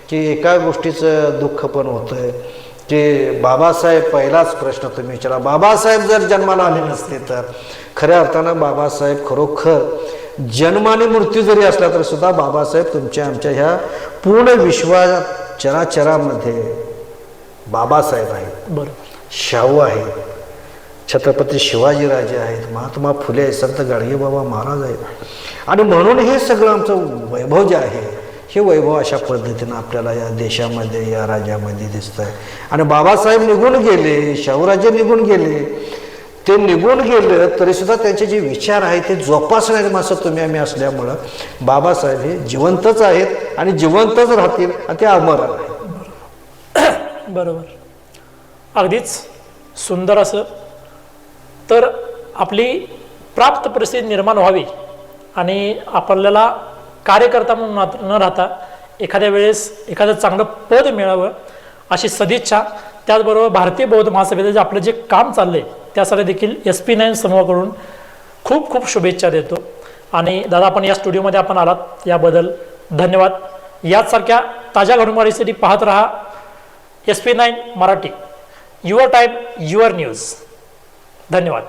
की एका गोष्टीचं दुःख पण होतंय की बाबासाहेब, पहिलाच प्रश्न तुम्ही विचारा, बाबासाहेब जर जन्माला आले नसते तर खऱ्या अर्थानं बाबासाहेब खरोखर जन्म आणि मृत्यू जरी असला तरी सुद्धा बाबासाहेब तुमच्या आमच्या ह्या पूर्ण विश्वात चराचरामध्ये बाबासाहेब आहेत. बरोबर. शाहू आहेत, छत्रपती शिवाजीराजे आहेत, महात्मा फुले आहेत, संत गाडगेबाबा महाराज आहेत. आणि म्हणून हे सगळं आमचं वैभव जे आहे, हे वैभव अशा पद्धतीनं आपल्याला या देशामध्ये, या राज्यामध्ये दिसत आहे. आणि बाबासाहेब निघून गेले, शाहूराजे निघून गेले, ते निघून गेलं तरी सुद्धा त्यांचे जे विचार आहेत ते जोपासणारे माणसं तुम्ही आम्ही असल्यामुळं बाबासाहेब हे जिवंतच आहेत आणि जिवंतच राहतील आणि ते अमर आहेत. बरोबर. अगदीच सुंदर असं. तर आपली प्राप्त परिस्थिती निर्माण व्हावी आणि आपल्याला कार्यकर्ता म्हणून न राहता एखाद्या वेळेस एखादं चांगलं पद मिळावं अशी सदिच्छा. त्याचबरोबर भारतीय बौद्ध महासभेचं जे आपलं जे काम चाललं आहे त्यासाठी देखील SP9 समूहाकडून खूप खूप शुभेच्छा देतो. आणि दादा, आपण या स्टुडिओमध्ये आपण आलात याबद्दल धन्यवाद. याचसारख्या ताज्या घडामोडींसाठी पाहत रहा SP9 Marathi. Your time, your news. धन्यवाद.